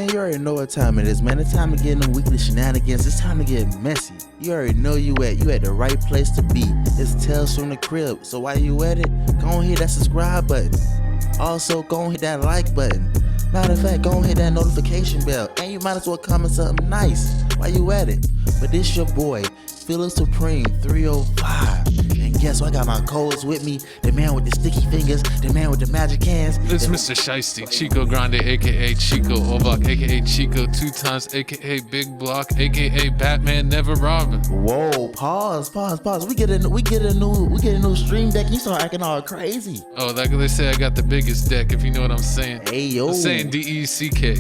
Man, you already know what time it is, man. It's time to get in them weekly shenanigans. It's time to get messy. You already know you at the right place to be. It's Tales from the Crib. So while you at it, go and hit that subscribe button. Also, go and hit that like button. Matter of fact, go and hit that notification bell. And you might as well comment something nice while you at it. But this your boy, Philip Supreme 305. And guess what? I got my codes with me. The man with the sticky fingers, the man with the magic hands. It's Mr. Shiesty, Chico Grande, aka Chico Obak, aka Chico 2 times, aka Big Block, aka Batman Never Robin. Whoa, pause. We get a new stream deck. You start acting all crazy. Oh, like they say, I got the biggest deck, if you know what I'm saying. Hey yo. I'm saying DECK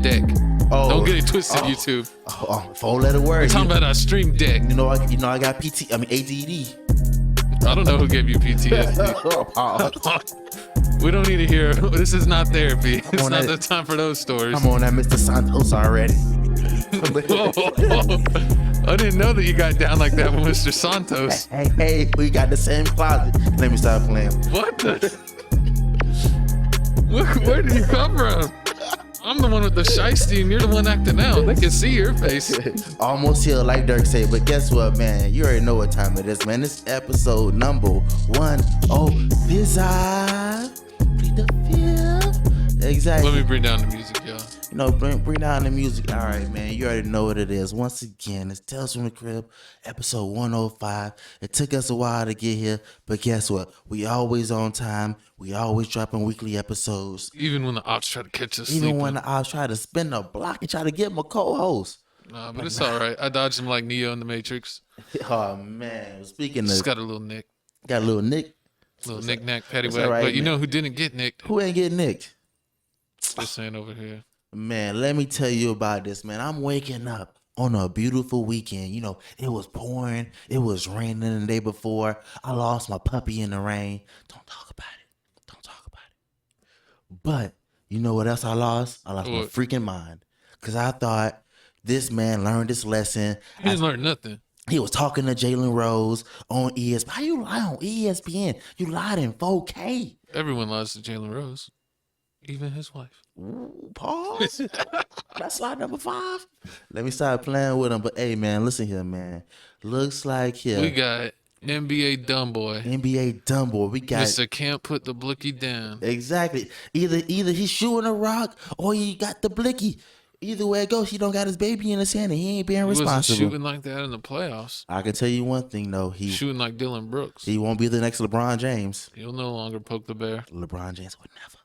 deck. Oh. Don't get it twisted, YouTube. Oh, 4-letter word. We're talking about our stream deck. You know I got ADD. I don't know who gave you PTSD. We don't need to hear. This is not therapy. It's not the time for those stories. I'm on that Mr. Santons already. I didn't know that you got down like that with Mr. Santos. Hey, we got the same closet. Let me stop playing. What the? Where did you come from? I'm the one with the shiesty and you're the one acting out. They can see your face. Almost here, like Dirk said, but guess what, man? You already know what time it is, man. This episode number 10. This plead the fifth. Exactly. Let me bring down the music, y'all. You know, bring down the music. All right, man. You already know what it is. Once again, it's Tales from the Crib, episode 105. It took us a while to get here, but guess what? We always on time. We always dropping weekly episodes. Even when the ops try to catch us Even sleeping. when the ops try to spin the block and try to get my co-host. Nah, but it's all right. I dodged him like Neo in the Matrix. Oh, man. Speaking of... Just got a little nick. Got a little nick. Little knick-knack, paddywhack. All right, but you man. know who didn't get nicked? Who ain't getting nicked? This saying over here. Man, let me tell you about this, man. I'm waking up on a beautiful weekend. You know, it was pouring. It was raining the day before. I lost my puppy in the rain. Don't talk about it. But you know what else I lost? I lost my freaking mind. Because I thought this man learned his lesson. He didn't learn nothing. He was talking to Jalen Rose on ESPN. How you lie on ESPN? You lied in 4K. Everyone lies to Jalen Rose. Even his wife. Ooh, pause. That's slide number 5. Let me start playing with him. But hey, man, listen here, man. Looks like here we got NBA dumb boy. NBA dumb boy. We got Mr. Can't put the blicky down. exactly. Either he's shooting a rock or he got the blicky. Either way it goes, he don't got his baby in his hand and he ain't being He wasn't responsible. shooting like that in the playoffs. I can tell you one thing though. Shooting like Dylan Brooks. He won't be the next LeBron James. He'll no longer poke the bear. LeBron James would never.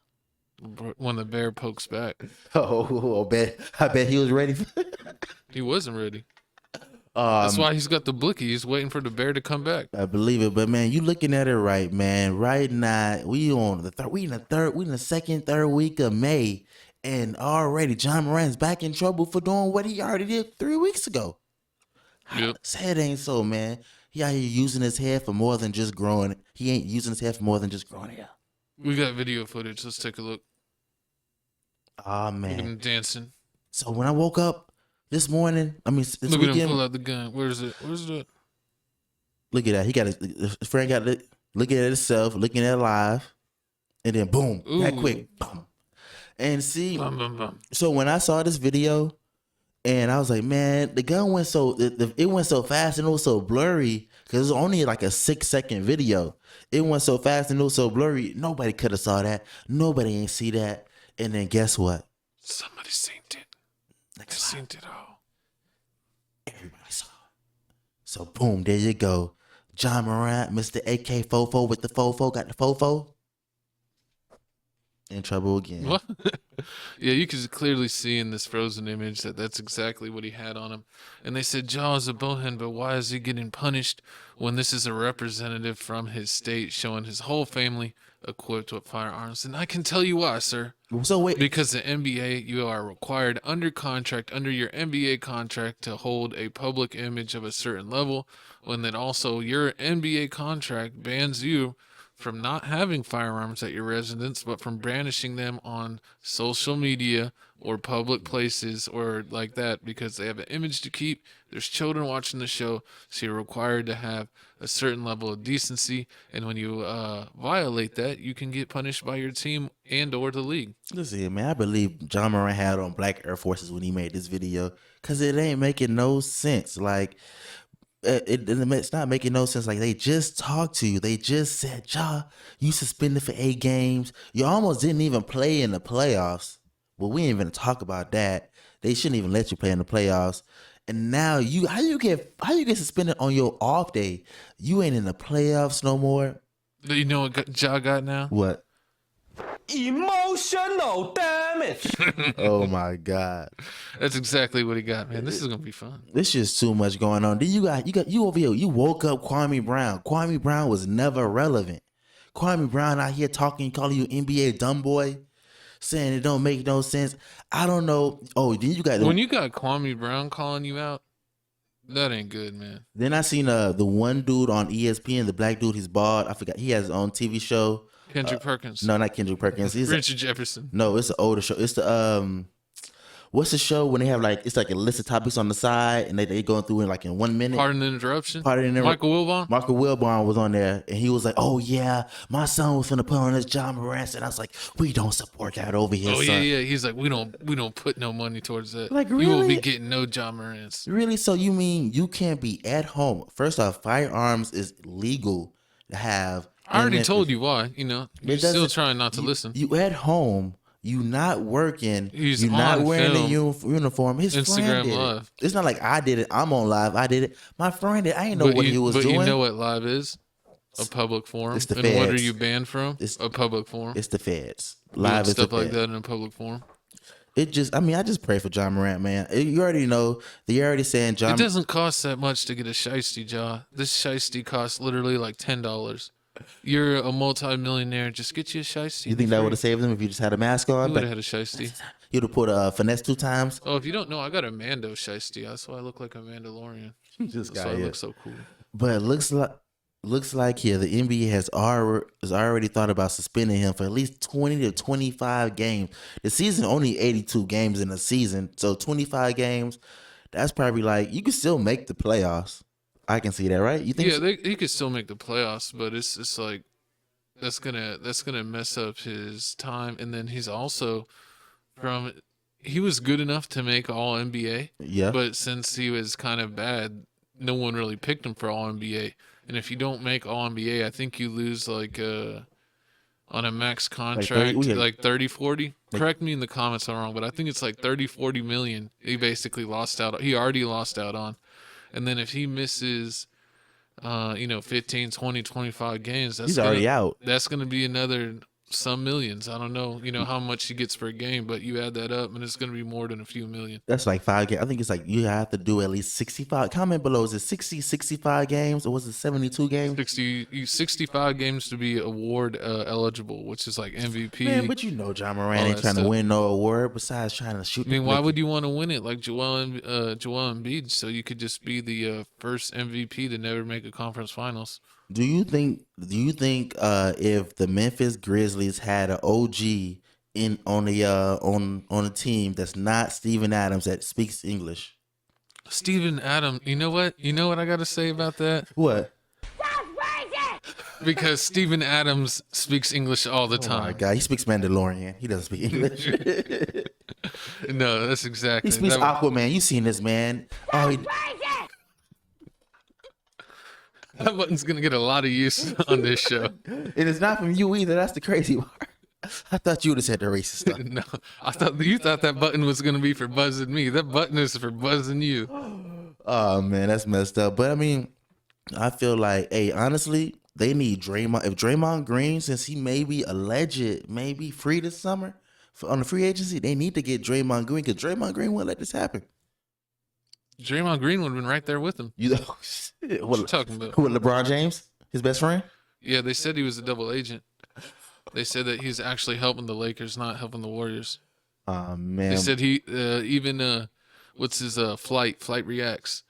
When the bear pokes back. Oh, I bet he was ready. He wasn't ready. That's why he's got the blicky. He's waiting for the bear to come back. I believe it, but man, you looking at it right, man. Right now, we in the second, third week of May, and already John Morant's back in trouble for doing what he already did 3 weeks ago. Yep. Say it ain't so, man. He out here using his hair for more than just growing. He ain't using his hair for more than just growing it out. We got video footage. Let's take a look. Oh Look at man. him dancing. So when I woke up this morning, this Look at weekend, him pull out the gun. Where's it? Where's it? look at that. He got his friend got it, looking at himself, looking at it live, and then boom, that Ooh. quick, boom. And see, Bum, bum, bum. so when I saw this video, and I was like, man, the gun went so it went so fast and it was so blurry because it was only like a 6-second video. It went so fast and it was so blurry. Nobody could have saw that. Nobody ain't see that. And then guess what? Somebody seen it. They seen it all. Everybody saw it. So boom, there you go. John Morant, Mr. AK Fofo with the Fofo, got the Fofo. In trouble again. What? Yeah, you could clearly see in this frozen image that that's exactly what he had on him. And they said, Jaw is a bowhead, but why is he getting punished when this is a representative from his state showing his whole family equipped with firearms? And I can tell you why, sir. So wait, Because the NBA, you are required under contract, under your NBA contract, to hold a public image of a certain level, when then also your NBA contract bans you from not having firearms at your residence, but from brandishing them on social media or public places or like that because they have an image to keep. There's children watching the show, so you're required to have a certain level of decency. And when you violate that, you can get punished by your team and or the league. Listen, man, I believe John Morant had on black Air Forces when he made this video because it ain't making no sense. Like, it's not making no sense. Like, they just talked to you. They just said, Ja, you suspended for 8 games. You almost didn't even play in the playoffs. Well, we ain't even talk about that. They shouldn't even let you play in the playoffs. And now how you get suspended on your off day? You ain't in the playoffs no more. You know what Ja got now? What? Emotional damage. Oh my God. That's exactly what he got, man. This is gonna be fun. This just too much going on. Then you over here. You woke up Kwame Brown. Kwame Brown was never relevant. Kwame Brown out here talking, calling you NBA dumb boy, saying it don't make no sense. I don't know. Oh, then you got when you got Kwame Brown calling you out, that ain't good, man. Then I seen the one dude on ESPN, the black dude. He's bald. I forgot. He has his own TV show. Kendrick Perkins. No, not Kendrick Perkins. He's Richard Jefferson. No, it's an older show. It's the what's the show when they have like it's like a list of topics on the side and they going through in 1 minute. Pardon the interruption. Michael Wilbon. Michael Wilbon was on there and he was like, "Oh yeah, my son was finna put on this John Morant," and I was like, "We don't support that over here." Oh son. yeah. He's like, we don't put no money towards that. Like, You won't really? be getting no John Morants. Really? So you mean you can't be at home? First off, firearms is legal to have. I already told you why. You're still trying not to listen. You at home. You not working. He's you not on wearing film. the uniform. His friend Instagram did Live. it. It's not like I did it. I'm on live. I did it. My friend did. I didn't know what he was doing. But you know what live is? A public forum. It's the and what are feds. you banned from? A public forum. It's the feds. Doing Live is the stuff like feds. that in a public forum. I just pray for John Morant, man. You already know. They're already saying John. It doesn't cost that much to get a shiesty, Ja. This shiesty costs literally like $10. You're a multi-millionaire. Just get you a shiesty. You think that would have saved him if you just had a mask on? You would have had a shiesty. You'd have put a finesse 2 times. Oh, if you don't know, I got a Mando shiesty. That's why I look like a Mandalorian. This That's guy why I here. look so cool. But it looks like here the NBA has already thought about suspending him for at least 20 to 25 games. The season only 82 games in a season, so 25 games. That's probably like you can still make the playoffs. I can see that, right? You think? Yeah, he could still make the playoffs, but it's just like that's gonna mess up his time. And then he's also he was good enough to make All NBA. Yeah. But since he was kind of bad, no one really picked him for All NBA. And if you don't make All NBA, I think you lose like on a max contract like 30, 40. Correct me in the comments if I'm wrong, but I think it's like 30, 40 million. He basically he already lost out on. And then if he misses 15, 20, 25 games, he's already out. That's going to be another some millions. I don't know, how much he gets per game, but you add that up and it's going to be more than a few million. That's like 5 games. I think it's like you have to do at least 65. Comment below. Is it 60, 65 games or was it 72 games? 65 games to be award eligible, which is like MVP. Man, but John Morant ain't trying to win no award besides trying to shoot. I mean, why would you want to win it like Joel Embiid? So you could just be the first MVP to never make a conference finals. Do you think if the Memphis Grizzlies had an OG on the team that's not Steven Adams that speaks English? Steven Adams, you know what I got to say about that? What? Because Steven Adams speaks English all the time. Oh my God, he speaks Mandalorian. He doesn't speak English. No, that's exactly. He speaks Aquaman. You seen this man? Oh, that button's gonna get a lot of use on this show. And it's not from you either. That's the crazy part. I thought you would have said the racist stuff. No, I thought you thought that button was gonna be for buzzing me. That button is for buzzing you. Oh man, that's messed up. But I mean, I feel like, hey, honestly, they need Draymond. If Draymond Green, since he may be alleged, maybe free this summer on the free agency, they need to get Draymond Green because Draymond Green won't let this happen. Draymond Green would have been right there with him. What you talking about? With LeBron James, his best friend? Yeah, they said he was a double agent. They said that he's actually helping the Lakers, not helping the Warriors. Oh man. They said he what's his Flight Reacts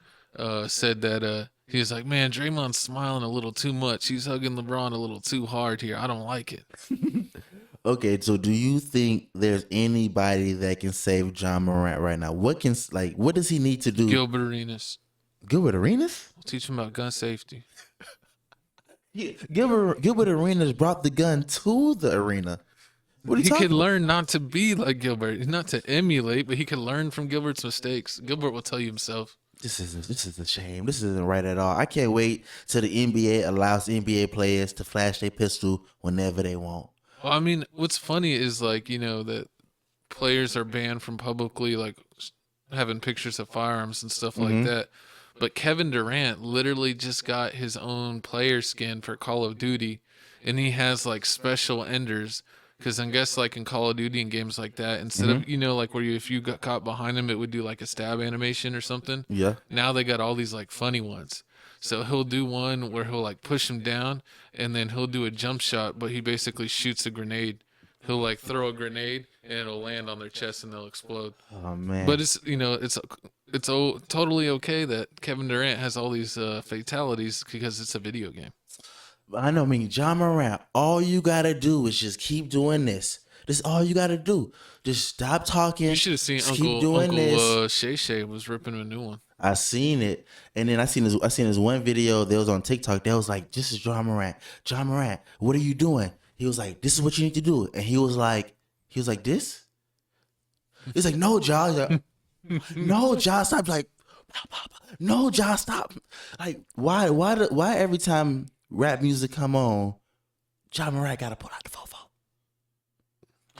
said that He was like, man, Draymond's smiling a little too much. He's hugging LeBron a little too hard here. I don't like it. Okay, so do you think there's anybody that can save John Morant right now? What does he need to do? Gilbert Arenas. Gilbert Arenas? We'll teach him about gun safety. Yeah, Gilbert Arenas brought the gun to the arena. What are you He talking could about? learn not to be like Gilbert, not to emulate, but he could learn from Gilbert's mistakes. Gilbert will tell you himself. This is a shame. This isn't right at all. I can't wait till the NBA allows NBA players to flash their pistol whenever they want. Well, I mean, what's funny is like, that players are banned from publicly like having pictures of firearms and stuff like that. But Kevin Durant literally just got his own player skin for Call of Duty, and he has like special enders. Because I guess like in Call of Duty and games like that, instead of like where if you got caught behind him, it would do like a stab animation or something. Yeah. Now they got all these like funny ones. So he'll do one where he'll like push him down, and then he'll do a jump shot, but he basically shoots a grenade. He'll like throw a grenade and it'll land on their chest and they'll explode. Oh man. But it's totally okay that Kevin Durant has all these fatalities because it's a video game. I know. I mean, John Morant. All you gotta do is just keep doing this. This is all you gotta do. Just stop talking. You should have seen just keep doing this. Shay Shay was ripping a new one. I seen it, and then I seen this one video that was on TikTok. That was like, "This is John Morant. John Morant, what are you doing?" He was like, "This is what you need to do," and he was like, "This." He's like, "No, John." He's like, "No, John, stop!" Like, "No, John, stop!" Like, why every time rap music come on, John Morant gotta pull out the fofo?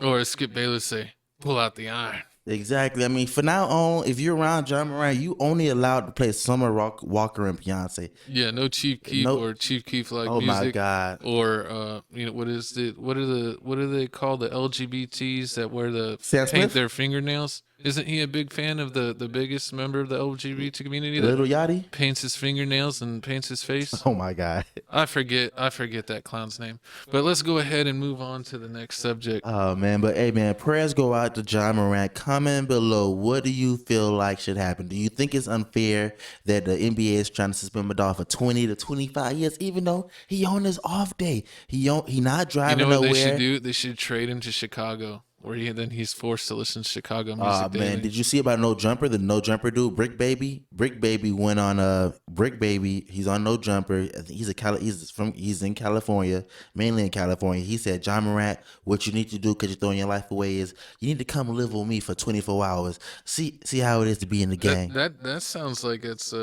Or as Skip Bayless say, pull out the iron. Exactly. I mean, for now on, if you're around John Morant, you only allowed to play Summer Walker and Beyonce. Yeah, no Chief Keef or Chief Keef like music. Oh my God. Or what do they call the LGBTs that wear the Sam paint Smith? their fingernails? Isn't he a big fan of the biggest member of the LGBT community that Little Yachty? paints his fingernails and paints his face? Oh my God. I forget that clown's name. But let's go ahead and move on to the next subject. Oh man, but hey man, prayers go out to John Morant. Comment below, what do you feel like should happen? Do you think it's unfair that the NBA is trying to suspend Madonna for 20 to 25 years, even though he on his off day? He not driving You know what nowhere. they should do? They should trade him to Chicago, where he's forced to listen to Chicago music daily. Man, did you see about No Jumper? The No Jumper dude, Brick Baby went on Brick Baby. He's on No Jumper. I think he's in California, mainly in California. He said, John Morant, what you need to do because you're throwing your life away is you need to come live with me for 24 hours. See how it is to be in the gang. That sounds like it's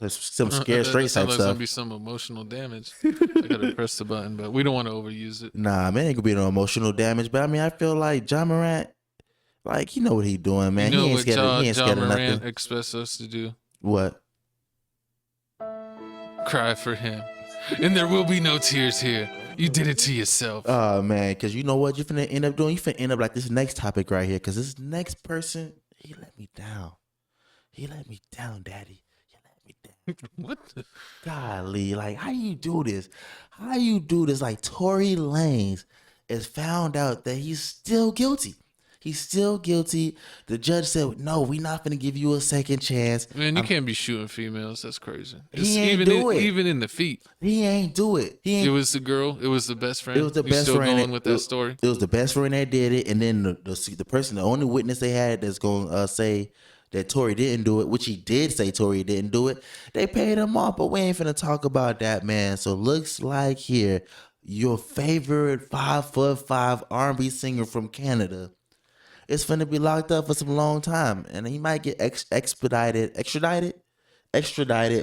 Some scared straight sounds type like stuff. gonna be some emotional damage. I gotta press the button, but we don't want to overuse it. Nah, man, ain't gonna be no emotional damage. But I mean, I feel like John Morant, like he know what he doing, man. You know he ain't what scared. He ain't John scared of Morant nothing. expects us to do? What? Cry for him, and there will be no tears here. You did it to yourself. Oh man, because you know what you finna end up doing? You finna end up like this next topic right here. Because this next person, he let me down. He let me down, Daddy. You let me down. What? Golly, like how you do this? How you do this? Like Tory Lanez is found out that he's still guilty. He's still guilty. The judge said, "No, we not gonna give you a second chance." Man, you can't be shooting females. That's crazy. He ain't do it. Even in the feet. He ain't do it. He ain't. It was the girl. It was the best friend. It was the You best still friend. going with that story? It was the best friend that did it, and then the person, the only witness they had that's gonna say that Tory didn't do it, which he did say Tory didn't do it. They paid him off, but we ain't finna talk about that, man. So looks like here, your favorite 5'5" R&B singer from Canada is finna be locked up for some long time, and he might get extradited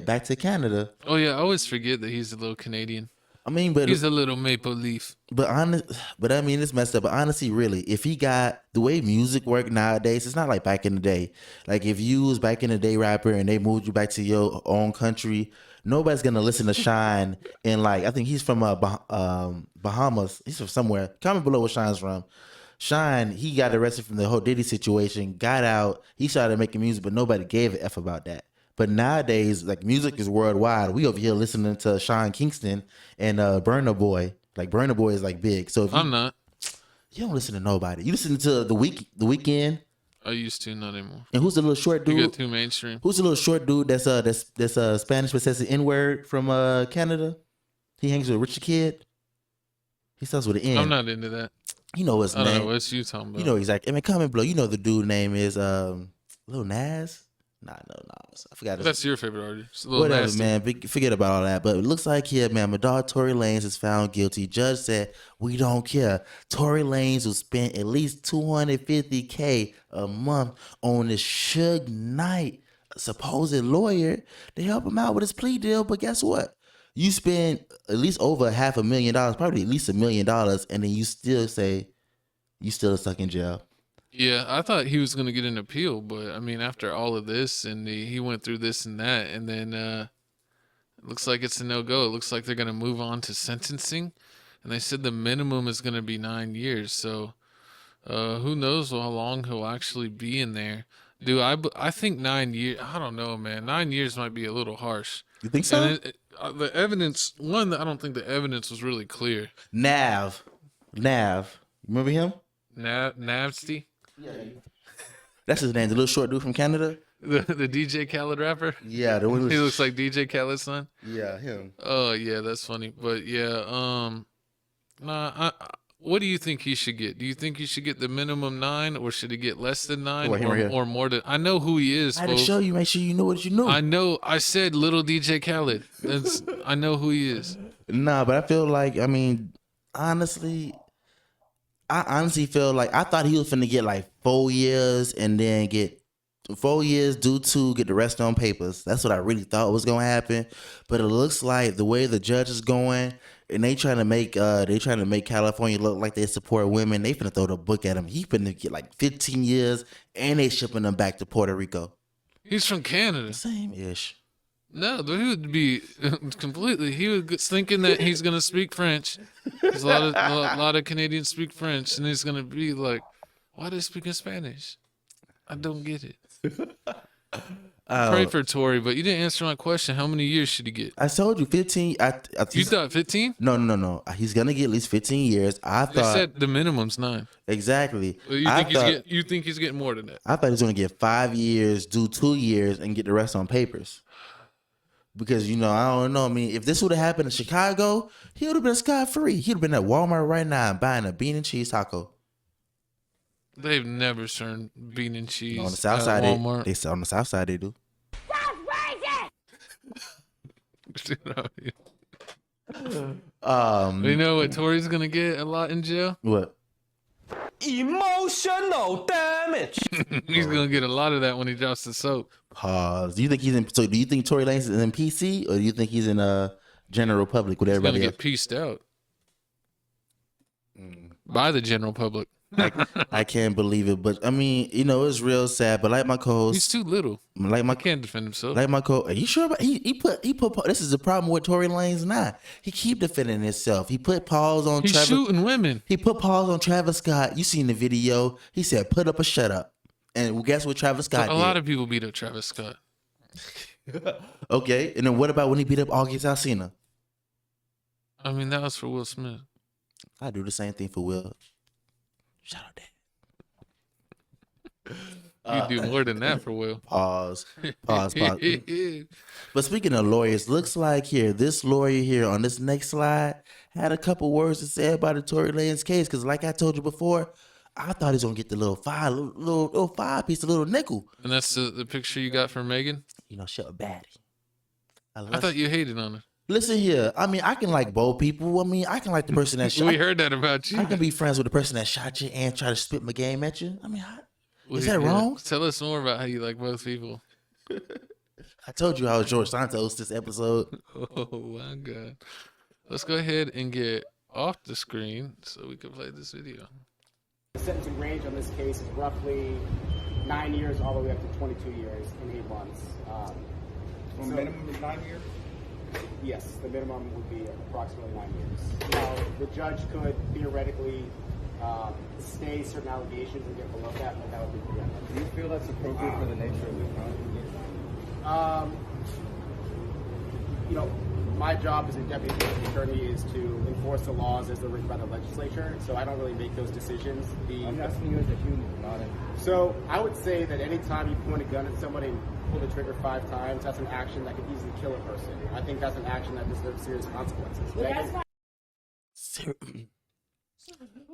back to Canada. Oh yeah, I always forget that he's a little Canadian. I mean, but He's a little maple leaf. But I mean, it's messed up. But honestly, really, if he got the way music work nowadays, it's not like back in the day. Like if you was back in the day rapper and they moved you back to your own country, nobody's gonna listen to Shine. And like, I think he's from Bahamas. He's from somewhere. Comment below where Shine's from. Shine, he got arrested from the whole Diddy situation. Got out. He started making music, but nobody gave a f about that. But nowadays, like music is worldwide. We over here listening to Sean Kingston and Burna Boy. Like Burna Boy is like big. So if I'm not. you don't listen to nobody. You listen to the Weeknd. I used to, not anymore. And who's the little short You dude? get too mainstream. Who's the little short dude that's Spanish but says the N-word from Canada? He hangs with Richard Kidd. He starts with an N. I'm not into that. You know his I name. don't know what you talking about. You know exactly. I mean, comment below. You know the dude name is Lil Nas. Nah, no. I forgot. That's your favorite artist. Lil Whatever, Nasty. man. Forget about all that. But it looks like here, man, my dog Tory Lanez is found guilty. Judge said, we don't care. Tory Lanez will spend at least $250K a month on this Suge Knight supposed lawyer to help him out with his plea deal. But guess what? You spend at least over $500,000, probably at least $1 million, and then you still say you still stuck in jail. Yeah, I thought he was going to get an appeal, but I mean, after all of this, and he went through this and that, and then it looks like it's a no-go. It looks like they're going to move on to sentencing, and they said the minimum is going to be 9 years. So who knows how long he'll actually be in there. Dude, I think 9 years, I don't know, man. 9 years might be a little harsh. You think so? And the evidence, I don't think the evidence was really clear. Nav. Remember him? Navsty? Yeah. That's his name, the little short dude from Canada. The DJ Khaled rapper? Yeah, the one He looks like DJ Khaled's son. Yeah, him. Oh yeah, that's funny. But yeah, what do you think he should get? Do you think he should get the minimum 9, or should he get less than 9, or more than? I know who he is. I had to show you, make sure you know what you know. I know. I said little DJ Khaled. I know who he is. Nah, but I feel like, I mean, honestly feel like I thought he was finna get like 4 years and then get 4 years due to get the rest on papers. That's what I really thought was gonna happen. But it looks like the way the judge is going, and they trying to make California look like they support women. They finna throw the book at him. He finna get like 15 years, and they shipping him back to Puerto Rico. He's from Canada. Same ish. No, he would be completely. He was thinking that he's gonna speak French. There's a lot of Canadians speak French, and he's gonna be like, "Why are they speaking Spanish? I don't get it." Pray for Tory, but you didn't answer my question. How many years should he get? I told you 15. You thought 15? No. He's gonna get at least 15 years. I They thought said the minimum's 9. exactly. Well, you think he's getting more than that? I thought he was gonna get 5 years, do 2 years, and get the rest on papers. Because, I don't know. I mean, if this would have happened in Chicago, he would have been scot-free. He would have been at Walmart right now buying a bean and cheese taco. They've never served bean and cheese On the south at side, Walmart. they on the south side they do. You know what Tory's gonna get a lot in jail? What? Emotional damage. He's gonna get a lot of that when he drops the soap. Pause. Do you think Tory Lanez is in PC, or do you think he's in general public with He's everybody gonna else? get pieced out by the general public. I can't believe it, but I mean, it's real sad. But like my co-host, He's too little. like my He can't defend himself. Like my co, are you sure about he put this is the problem with Tory Lanez now. He keep defending himself. He put pause on He's shooting women. He put pause on Travis Scott. You seen the video. He said, put up or shut up. And guess what Travis Scott did? A lot of people beat up Travis Scott. Okay. And then what about when he beat up August Alsina? I mean, that was for Will Smith. I do the same thing for Will. Shout out that. You do more than that for Will. Pause. But speaking of lawyers, looks like this lawyer here on this next slide had a couple words to say about the Tory Lanez case. Because like I told you before, I thought he was going to get the little 5 piece, a little nickel. And that's the picture you got from Megan? She a baddie. I thought you hated on her. Listen here. I mean, I can like both people. I mean, I can like the person that shot. We heard that about you. I can be friends with the person that shot you and try to spit my game at you. I mean, is that wrong? Tell us more about how you like both people. I told you I was George Santos this episode. Oh my God. Let's go ahead and get off the screen so we can play this video. The sentencing range on this case is roughly 9 years all the way up to 22 years and 8 months. So minimum is 9 years? Yes, the minimum would be approximately 9 years. Now, the judge could theoretically stay certain allegations and get below that, but that would be preemptive. Do you feel that's appropriate for the nature of the crime? my job as a deputy district attorney is to enforce the laws as they're written by the legislature. So I don't really make those decisions. I'm asking you as a human, not a... So I would say that anytime you point a gun at somebody and pull the trigger 5 times, that's an action that could easily kill a person. I think that's an action that deserves serious consequences.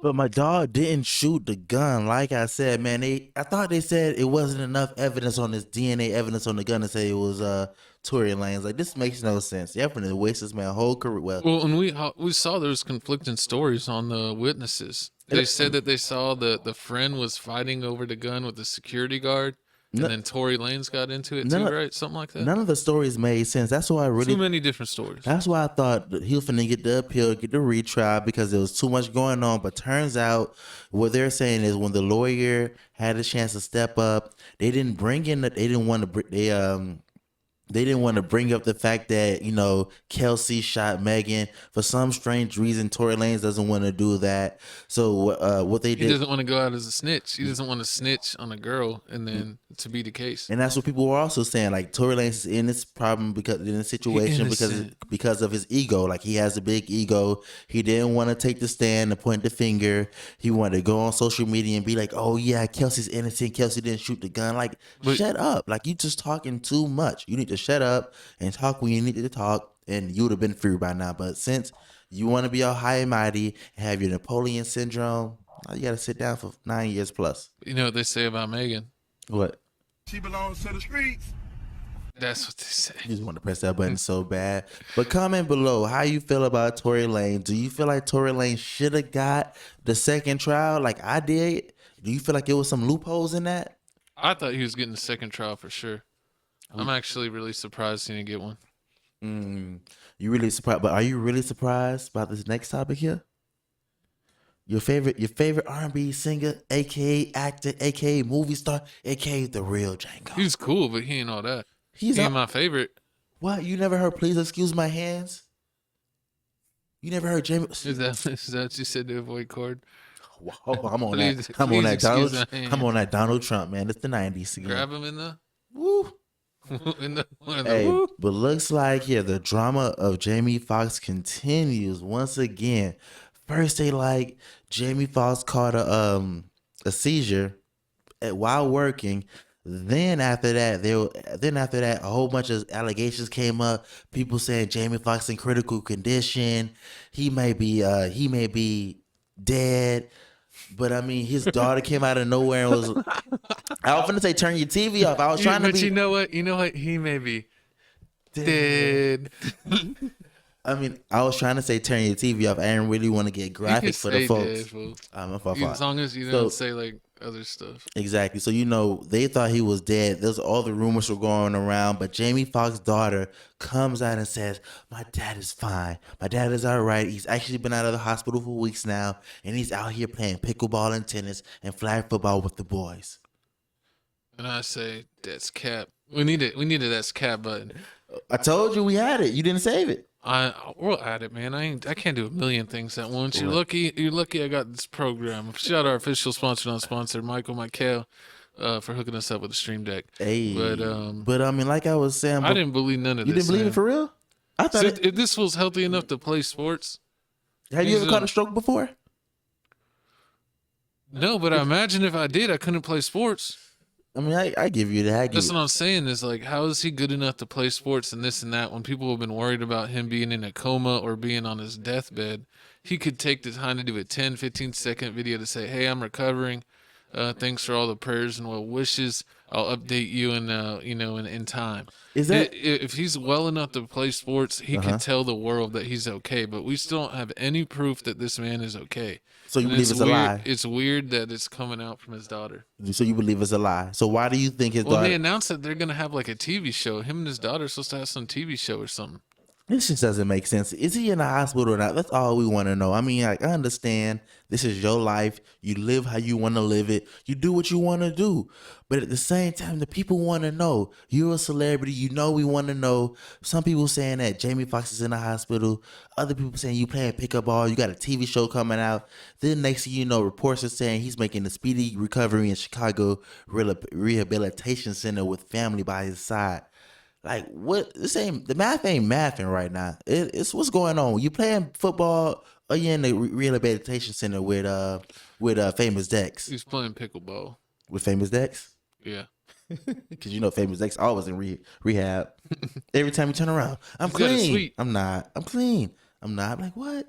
But my dog didn't shoot the gun. Like I said, man, I thought they said it wasn't enough evidence on this DNA evidence on the gun to say it was Tory Lanez. Like, this makes no sense. Definitely waste this man's whole career. Well, and we saw there was conflicting stories on the witnesses. They said that they saw the friend was fighting over the gun with the security guard, and then Tory Lanez got into it too, right? Something like that. None of the stories made sense. That's why I really too many different stories. That's why I thought that he was finna get the appeal, get the retrial, because there was too much going on. But turns out what they're saying is when the lawyer had a chance to step up, they didn't bring in they didn't want to bring up the fact that, you know, Kelsey shot Megan. For some strange reason, Tory Lanez doesn't want to do that. So what they did... He doesn't want to go out as a snitch. He doesn't want to snitch on a girl and then to be the case. And that's what people were also saying. Like, Tory Lanez is in this problem because in this situation because of his ego. Like, he has a big ego. He didn't want to take the stand and point the finger. He wanted to go on social media and be like, oh yeah, Kelsey's innocent. Kelsey didn't shoot the gun. Like, shut up. Like, you just talking too much. You need to shut up and talk when you need to talk, and you would have been free by now. But since you want to be all high and mighty and have your Napoleon syndrome, you got to sit down for 9 years plus. You know what they say about Megan? What? She belongs to the streets. That's what they say. You just want to press that button so bad. But comment below how you feel about Tory Lanez. Do you feel like Tory Lanez should have got the second trial like I did? Do you feel like there was some loopholes in that? I thought he was getting the second trial for sure. I'm actually really surprised he didn't get one. You really surprised? But are you really surprised about this next topic here? Your favorite R&B singer, aka actor, aka movie star, aka the real Django. He's cool, but he ain't all that. He He's ain't my favorite. What? You never heard "Please Excuse My Hands"? You never heard Jamie? Is that what you said to avoid Cord? Whoa, I'm on Please- that. I'm on please that excuse Donald. my hand. I'm on that Donald Trump, man. It's the '90s again. Grab him in the Woo. Hey, woo. but looks like the drama of Jamie Foxx continues once again. First, they like Jamie Foxx caught a seizure while working. Then after that, a whole bunch of allegations came up. People saying Jamie Foxx in critical condition. He may be dead. But I mean, his daughter came out of nowhere and was. I was gonna say, turn your TV off. I was trying to be. But you know what? He may be dead. I mean, I was trying to say turn your TV off. I didn't really want to get graphic for the folks. As long as you don't say like other stuff. Exactly. So, they thought he was dead. There's all the rumors were going around, but Jamie Foxx's daughter comes out and says, my dad is fine. My dad is all right. He's actually been out of the hospital for weeks now, and he's out here playing pickleball and tennis and flag football with the boys. And I say, that's cap. We needed that's cap button. I told you we had it. You didn't save it. We're at it, man. I can't do a million things at once. You're lucky I got this program. Shout out our official sponsor, not sponsored, Michael for hooking us up with the Stream Deck. Hey, but I mean, like I was saying, I didn't believe none of this. You didn't believe it for real? I thought if this was healthy enough to play sports. Have you ever caught a stroke before? No, but I imagine if I did, I couldn't play sports. I mean, I give you that. That's what I'm saying is like, how is he good enough to play sports and this and that when people have been worried about him being in a coma or being on his deathbed? He could take the time to do a 10, 15-second video to say, hey, I'm recovering. Thanks for all the prayers and well wishes. I'll update you in time. Is that if he's well enough to play sports, he can tell the world that he's okay. But we still don't have any proof that this man is okay. So you believe it's a lie? It's weird that it's coming out from his daughter. So you believe it's a lie? So why do you think his daughter? Well, they announced that they're gonna have like a TV show. Him and his daughter are supposed to have some TV show or something. This just doesn't make sense. Is he in the hospital or not? That's all we want to know. I mean, like, I understand this is your life. You live how you want to live it. You do what you want to do. But at the same time, the people want to know. You're a celebrity. We want to know. Some people saying that Jamie Foxx is in the hospital. Other people saying you playing pickup ball. You got a TV show coming out. Then next thing you know, reports are saying he's making a speedy recovery in Chicago Rehabilitation Center with family by his side. Like what? This ain't the math ain't mathing right now. It's what's going on. You playing football or you in the rehabilitation center with Famous Dex He's playing pickleball. with Famous Dex Yeah. because you know Famous Dex always in rehab. Every time you turn around, I'm He's got a clean. suite. I'm not. I'm clean. I'm not. I'm like what?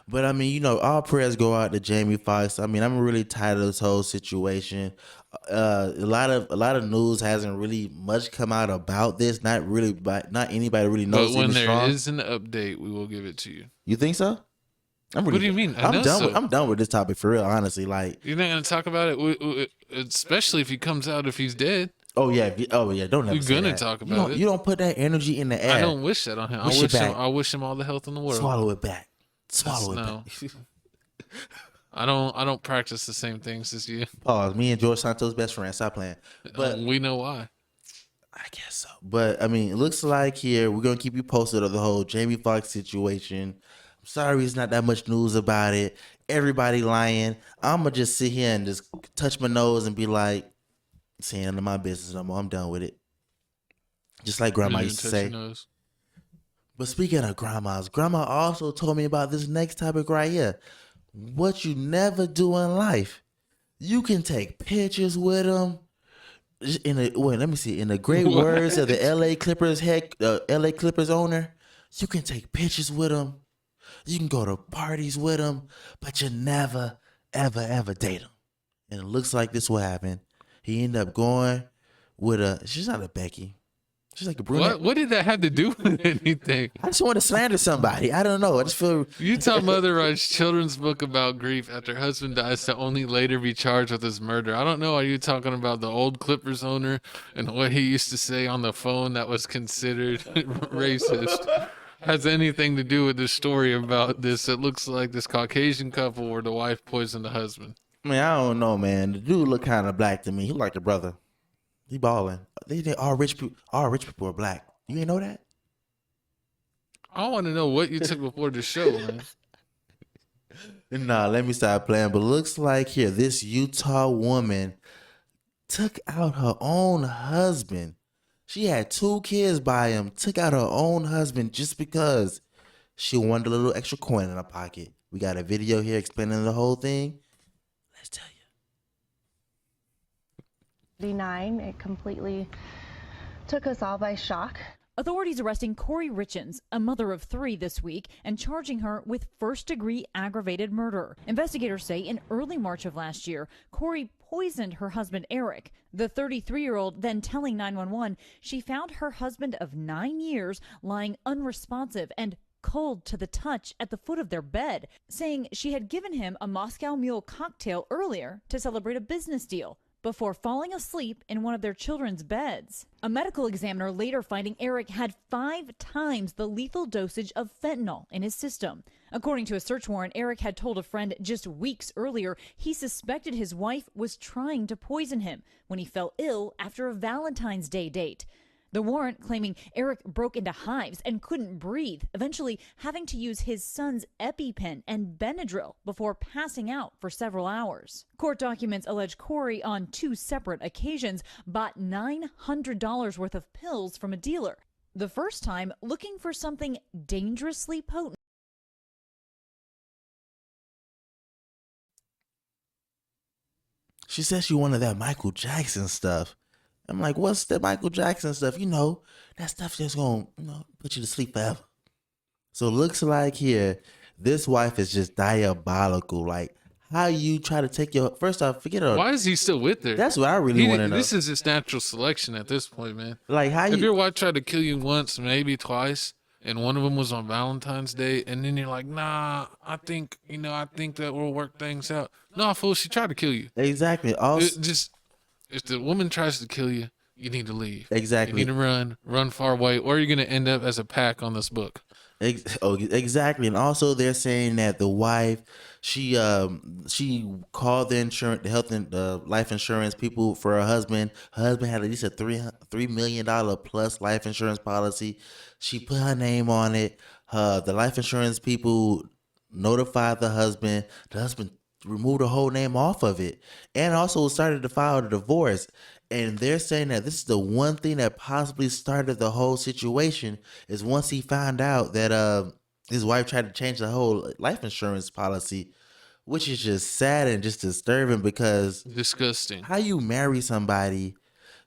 But I mean, you know, all prayers go out to Jamie Foxx. I mean, I'm really tired of this whole situation. A lot of news hasn't really much come out about this. Not really, but not anybody really knows. But when anything there strong. is an update, we will give it to you. You think so? I'm really, What do you mean? I know done. so. I'm done with this topic for real. Honestly, like, You're not going to talk about it, especially if he comes out if he's dead. oh yeah, don't ever You're say gonna that. talk You about don't- it. You don't put that energy in the air. I don't wish that on him. Wish it back. I wish him all the health in the world. Swallow it back. Swallow No. it back. I don't practice the same things as you. Pause. Me and George Santos best friends. Stop playing. But We know why. I guess so. But I mean, it looks like here we're gonna keep you posted of the whole Jamie Foxx situation. I'm sorry, it's not that much news about it. Everybody lying. I'ma just sit here and just touch my nose and be like, "This ain't none of my business no more. I'm done with it." Just like Grandma Didn't used to even touch say. your nose. But speaking of grandmas, Grandma also told me about this next topic right here. What you never do in life, you can take pictures with them. In the great What? words of the LA Clippers LA Clippers owner, you can take pictures with them. You can go to parties with them, but you never, ever date them. And it looks like this will happen. He ended up going with she's not a Becky. She's like a brunette. What did that have to do with anything? I just want to slander somebody. I don't know. I just feel Utah mother writes children's book about grief after husband dies to only later be charged with his murder. I don't know. Are you talking about the old Clippers owner and what he used to say on the phone that was considered racist? Has anything to do with the story about this? It looks like this Caucasian couple where the wife poisoned the husband. I mean, I don't know, man. The dude look kind of black to me. He like a brother. He balling. They think all rich people are black. You ain't know that? I want to know what you took before the show, man. Nah, let me stop playing. But looks like here, this Utah woman took out her own husband. She had 2 kids by him, took out her own husband just because she wanted a little extra coin in her pocket. We got a video here explaining the whole thing. Let's tell you. 39, it completely took us all by shock. Authorities arresting Corey Richens, a mother of 3 this week, and charging her with first-degree aggravated murder. Investigators say in early March of last year, Corey poisoned her husband Eric. The 33-year-old then telling 911 she found her husband of 9 years lying unresponsive and cold to the touch at the foot of their bed, saying she had given him a Moscow Mule cocktail earlier to celebrate a business deal before falling asleep in one of their children's beds. A medical examiner later finding Eric had 5 times the lethal dosage of fentanyl in his system. According to a search warrant, Eric had told a friend just weeks earlier he suspected his wife was trying to poison him when he fell ill after a Valentine's Day date. The warrant claiming Eric broke into hives and couldn't breathe, eventually having to use his son's EpiPen and Benadryl before passing out for several hours. Court documents allege Corey on 2 separate occasions bought $900 worth of pills from a dealer, the first time looking for something dangerously potent. She said she wanted that Michael Jackson stuff. I'm like, what's that Michael Jackson stuff? You know, that stuff that's going to put you to sleep forever. So it looks like here, this wife is just diabolical. Like, how you try to take your, first off, forget her. Why is he still with her? That's what I really want to know. This is his natural selection at this point, man. Like, how If you, your wife tried to kill you once, maybe twice, and one of them was on Valentine's Day, and then you're like, nah, I think that we'll work things out. No, fool, she tried to kill you. exactly. Also, If the woman tries to kill you, you need to leave. Exactly. You need to run far away, or you're going to end up as a pack on this book. Exactly. And also they're saying that the wife, she called the life insurance people for her husband. Her husband had at least a $3 million plus life insurance policy. She put her name on it. The life insurance people notified the husband. The husband removed the whole name off of it, and also started to file the divorce. And they're saying that this is the one thing that possibly started the whole situation is once he found out that his wife tried to change the whole life insurance policy, which is just sad and just disturbing because Disgusting. how you marry somebody,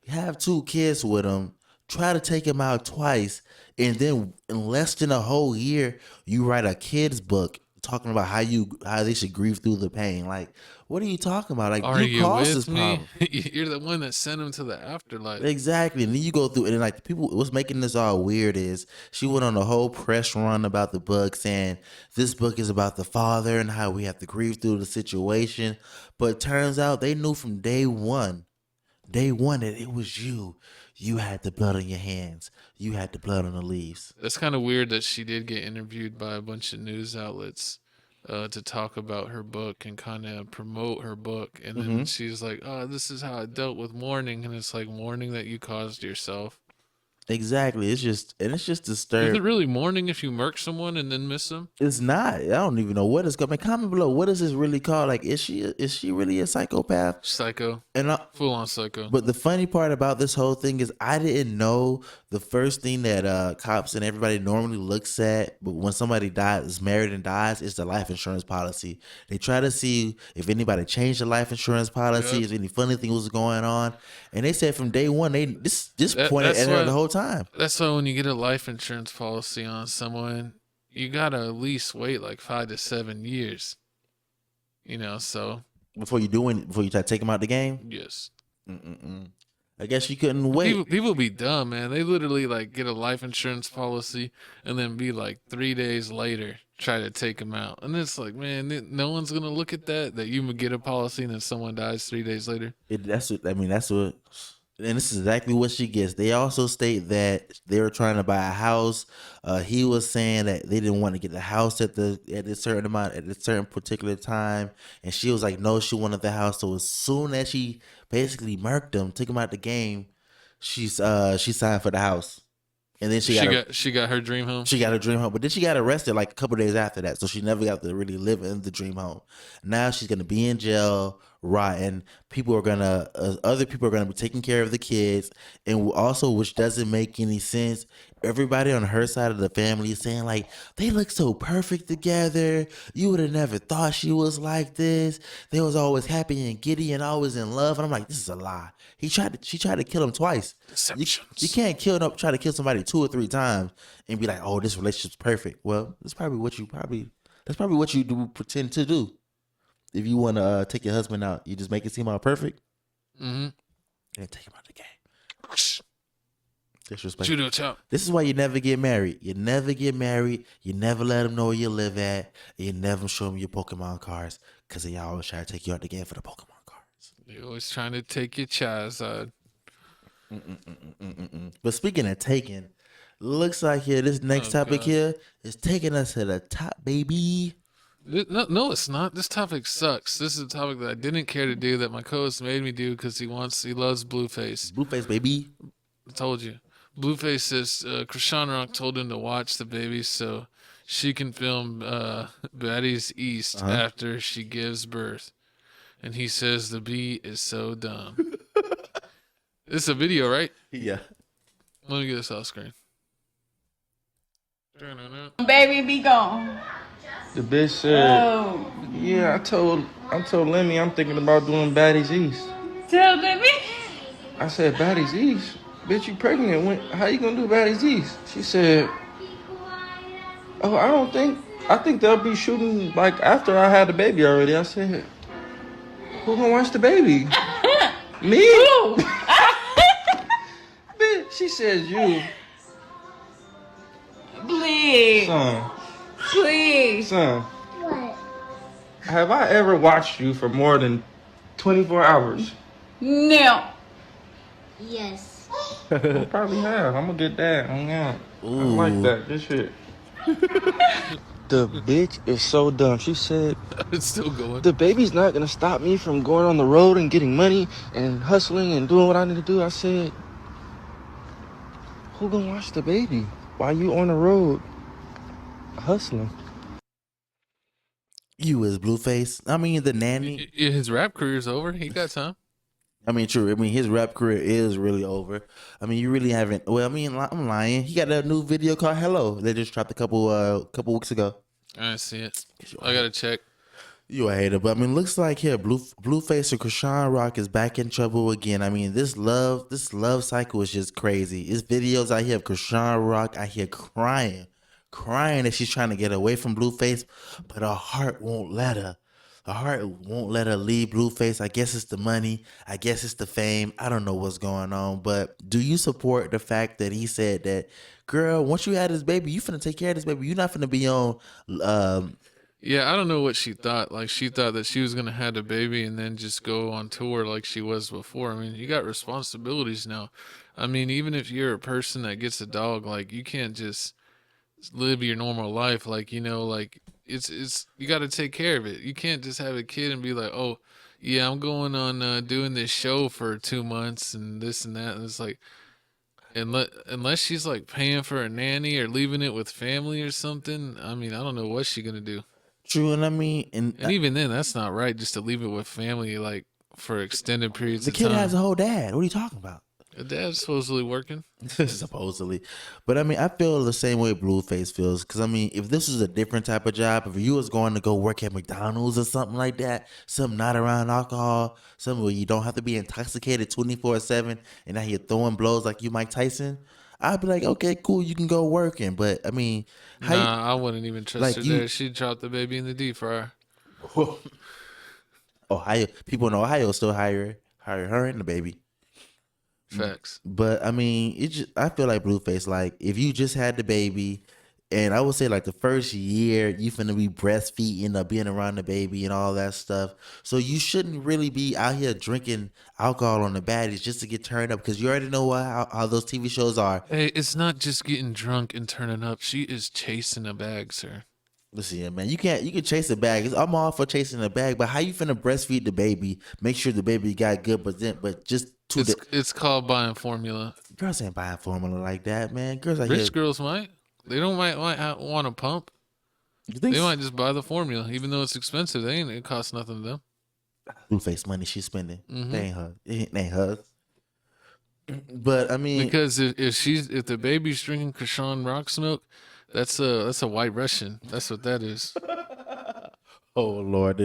have 2 kids with them, try to take him out twice, and then in less than a whole year, you write a kid's book talking about how they should grieve through the pain. Like, what are you talking about? Like, Are you caused this with me? problem. You're the one that sent him to the afterlife. Exactly. And then you go through, and like the people, what's making this all weird is she went on a whole press run about the book saying this book is about the father and how we have to grieve through the situation. But turns out they knew from day one that it was you. You had the blood on your hands. You had the blood on the leaves. That's kind of weird that she did get interviewed by a bunch of news outlets to talk about her book and kind of promote her book. And then she's like, oh, this is how I dealt with mourning. And it's like mourning that you caused yourself. Exactly. It's just Is disturbing. it really mourning if you murk someone and then miss them? It's not. I don't even know what it's called. Comment below. What is this really called? Like, is she really a psychopath? Psycho. And Full on psycho. But the funny part about this whole thing is I didn't know the first thing that cops and everybody normally looks at, but when somebody is married and dies, is the life insurance policy. They try to see if anybody changed the life insurance policy, Yep. if any funny thing was going on, and they said from day one this That- pointed that's at her why- the whole time. That's why when you get a life insurance policy on someone, you gotta at least wait like 5 to 7 years. So Before you try to take them out the game. yes. I guess you couldn't wait. People be dumb, man. They literally like get a life insurance policy and then be like 3 days later try to take them out, and it's like, man, no one's gonna look at that you would get a policy and then someone dies 3 days later. That's what. And this is exactly what she gets. They also state that they were trying to buy a house. He was saying that they didn't want to get the house at a certain particular time, and she was like, no, she wanted the house. So as soon as she basically murked him, took him out the game, she signed for the house, and then she got her dream home. She got her dream home, but then she got arrested like a couple days after that, so she never got to really live in the dream home. Now she's gonna be in jail, rotting. Other people are gonna be taking care of the kids, and also, which doesn't make any sense, everybody on her side of the family is saying like they look so perfect together. You would have never thought she was like this. They was always happy and giddy and always in love. And I'm like, this is a lie. She tried to kill him twice. You can't try to kill somebody 2 or 3 times and be like, oh, this relationship's perfect. Well, that's probably what you do pretend to do. If you want to take your husband out, you just make it seem all perfect. And take him out the game. Disrespect. Judo chop. This is why you never get married. You never get married. You never let them know where you live at. You never show them your Pokemon cards because they always try to take you out the game for the Pokemon cards. They're always trying to take your Charizard. But speaking of taking, looks like this next topic God. here is taking us to the top, baby. No, it's not. This topic sucks. This is a topic that I didn't care to do that my co-host made me do because he loves Blueface. Blueface, baby. I told you. Blueface says Krishan Rock told him to watch the baby so she can film Baddies East after she gives birth. And he says the bee is so dumb. It's a video, right? Yeah. Let me get this off screen. Baby, be gone. The bitch said, Oh, yeah, I told Lemmy I'm thinking about doing Baddies East. tell me. I said, Baddies East? Bitch, you pregnant. How you gonna do Baddies East? She said, oh, I think they'll be shooting like after I had the baby already. I said, who gonna watch the baby? Me? Ooh. Bitch, she says you. Please. Son, Please. what? Have I ever watched you for more than 24 hours? No. Yes. I probably have. I'm gonna get that. I like that. This shit. The bitch is so dumb. She said, It's still going. the baby's not gonna stop me from going on the road and getting money and hustling and doing what I need to do. I said, who gonna watch the baby while you on the road hustling? You is Blueface. I mean, the nanny. His rap career's over. He got time. I mean, true. I mean, his rap career is really over. I mean, you really haven't. Well, I mean, I'm lying. He got a new video called "Hello." They just dropped a couple weeks ago. I didn't see it. I gotta check. You a hater, but I mean, looks like here, Blueface and Krishan Rock is back in trouble again. I mean, this love cycle is just crazy. It's videos I hear of Krishan Rock. I hear crying that she's trying to get away from Blueface, but her heart won't let her. Her heart won't let her leave Blueface. I guess it's the money. I guess it's the fame. I don't know what's going on. But do you support the fact that he said that, girl, once you had this baby, you finna take care of this baby. You're not finna be on. Yeah, I don't know what she thought. Like, she thought that she was gonna have a baby and then just go on tour like she was before. I mean, you got responsibilities now. I mean, even if you're a person that gets a dog, like, you can't just live your normal life. Like, like it's you got to take care of it. You can't just have a kid and be like, oh, yeah, I'm going on doing this show for 2 months and this and that. And it's like, unless she's like paying for a nanny or leaving it with family or something. I mean, I don't know what she's gonna do. True, and I mean, And even then, that's not right. Just to leave it with family, like, for extended periods the of kid time. has a whole dad. What are you talking about? Her dad's supposedly working. Supposedly, but I mean, I feel the same way Blueface feels. Because I mean, if this was a different type of job, if you was going to go work at McDonald's or something like that, something not around alcohol, something where you don't have to be intoxicated 24/7, and now you're throwing blows like you Mike Tyson, I'd be like, okay, cool, you can go working. But I mean, Nah, I wouldn't even trust like her you- there. She'd drop the baby in the deep fryer. Ohio people in Ohio still hire her and the baby. Facts. But I mean, I feel like Blueface, like if you just had the baby, and I would say like the first year you finna be breastfeeding or being around the baby and all that stuff. So you shouldn't really be out here drinking alcohol on the baddies just to get turned up, because you already know how those TV shows are. Hey, it's not just getting drunk and turning up. She is chasing a bag, sir. Listen here, man. You can chase a bag. I'm all for chasing a bag, but how you finna breastfeed the baby? Make sure the baby got good, but just It's called buying formula. girls ain't buying formula like that, man. Girls are here. Rich girls might. They don't might want a pump. You think They might just buy the formula, even though it's expensive. It costs nothing to them. Blueface money she's spending? Mhm. They ain't her. It ain't hers. But I mean, Because if the baby's drinking Krishan Rock's milk, that's a white Russian. That's what that is. oh Lord,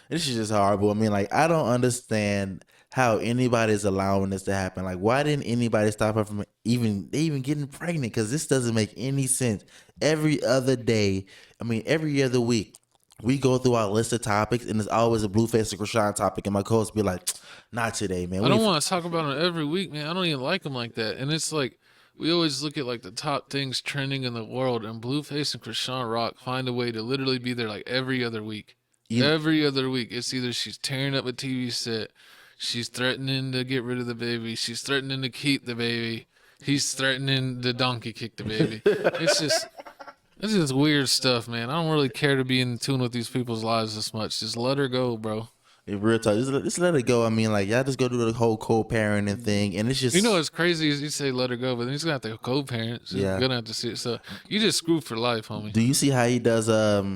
this is just horrible. I mean, like, I don't understand how anybody's allowing this to happen. Like, why didn't anybody stop her from even getting pregnant? Because this doesn't make any sense. Every other day, I mean, every other week, we go through our list of topics, and there's always a Blueface or Krishan topic, and my co-host be like, not today, man. I don't want to talk about it every week, man. I don't even like them like that. And it's like, we always look at like the top things trending in the world, and Blueface and Krishan Rock find a way to literally be there like every other week. Every other week, it's either she's tearing up a TV set, she's threatening to get rid of the baby, she's threatening to keep the baby, he's threatening to donkey kick the baby. It's just weird stuff, man. I don't really care to be in tune with these people's lives this much. Just let her go, bro. It real talk. Just let it go. I mean, like, y'all just go do the whole co-parenting thing, and it's just, What's crazy is you say let her go, but then he's gonna have to co-parent. So Yeah. you're gonna have to see it. So you just screwed for life, homie. Do you see how he does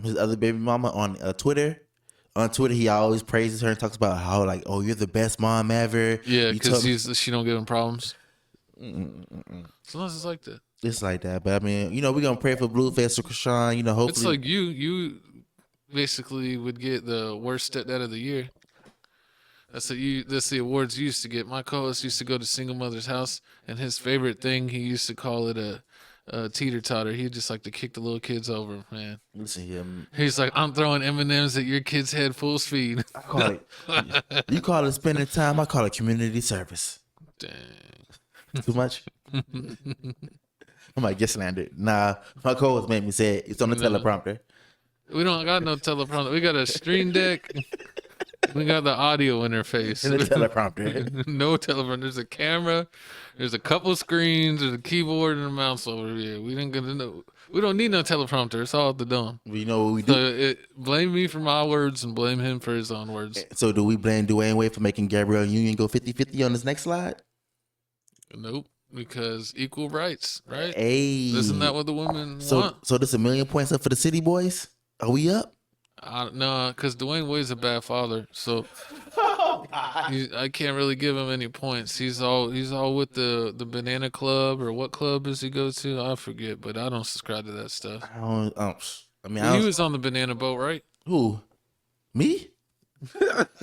his other baby mama on Twitter? On Twitter, he always praises her and talks about how, like, oh, you're the best mom ever. Yeah, You told me- because she don't give him problems. Sometimes it's like that. It's like that, but I mean, we're gonna pray for Blueface or Krishan. Hopefully, It's like you basically would get the worst stepdad of the year. That's the awards you used to get. My co-host used to go to single mother's house, and his favorite thing, he used to call it a teeter-totter. He'd just like to kick the little kids over, man. listen here. He's like, I'm throwing M&Ms at your kid's head full speed. I call it. You call it spending time. I call it community service. Dang. Too much. I might get slandered. Nah, my co-host made me say it. It's on the No. teleprompter. We don't got no teleprompter. We got a stream deck. We got the audio interface. In the teleprompter. No teleprompter. There's a camera. There's a couple screens. There's a keyboard and a mouse over here. We don't need no teleprompter. It's all at the dome. You know what we do? So blame me for my words and blame him for his own words. So do we blame Dwayne Wade for making Gabrielle Union go 50-50 on this next slide? Nope. Because equal rights, right? Hey. Isn't that what the women want? So this 1,000,000 points up for the City Boys? Are we up? No, because Dwayne Wade's a bad father, so I can't really give him any points. He's all with the Banana Club, or what club does he go to? I forget, but I don't subscribe to that stuff. I don't. I mean, He was on the banana boat, right? who? Me?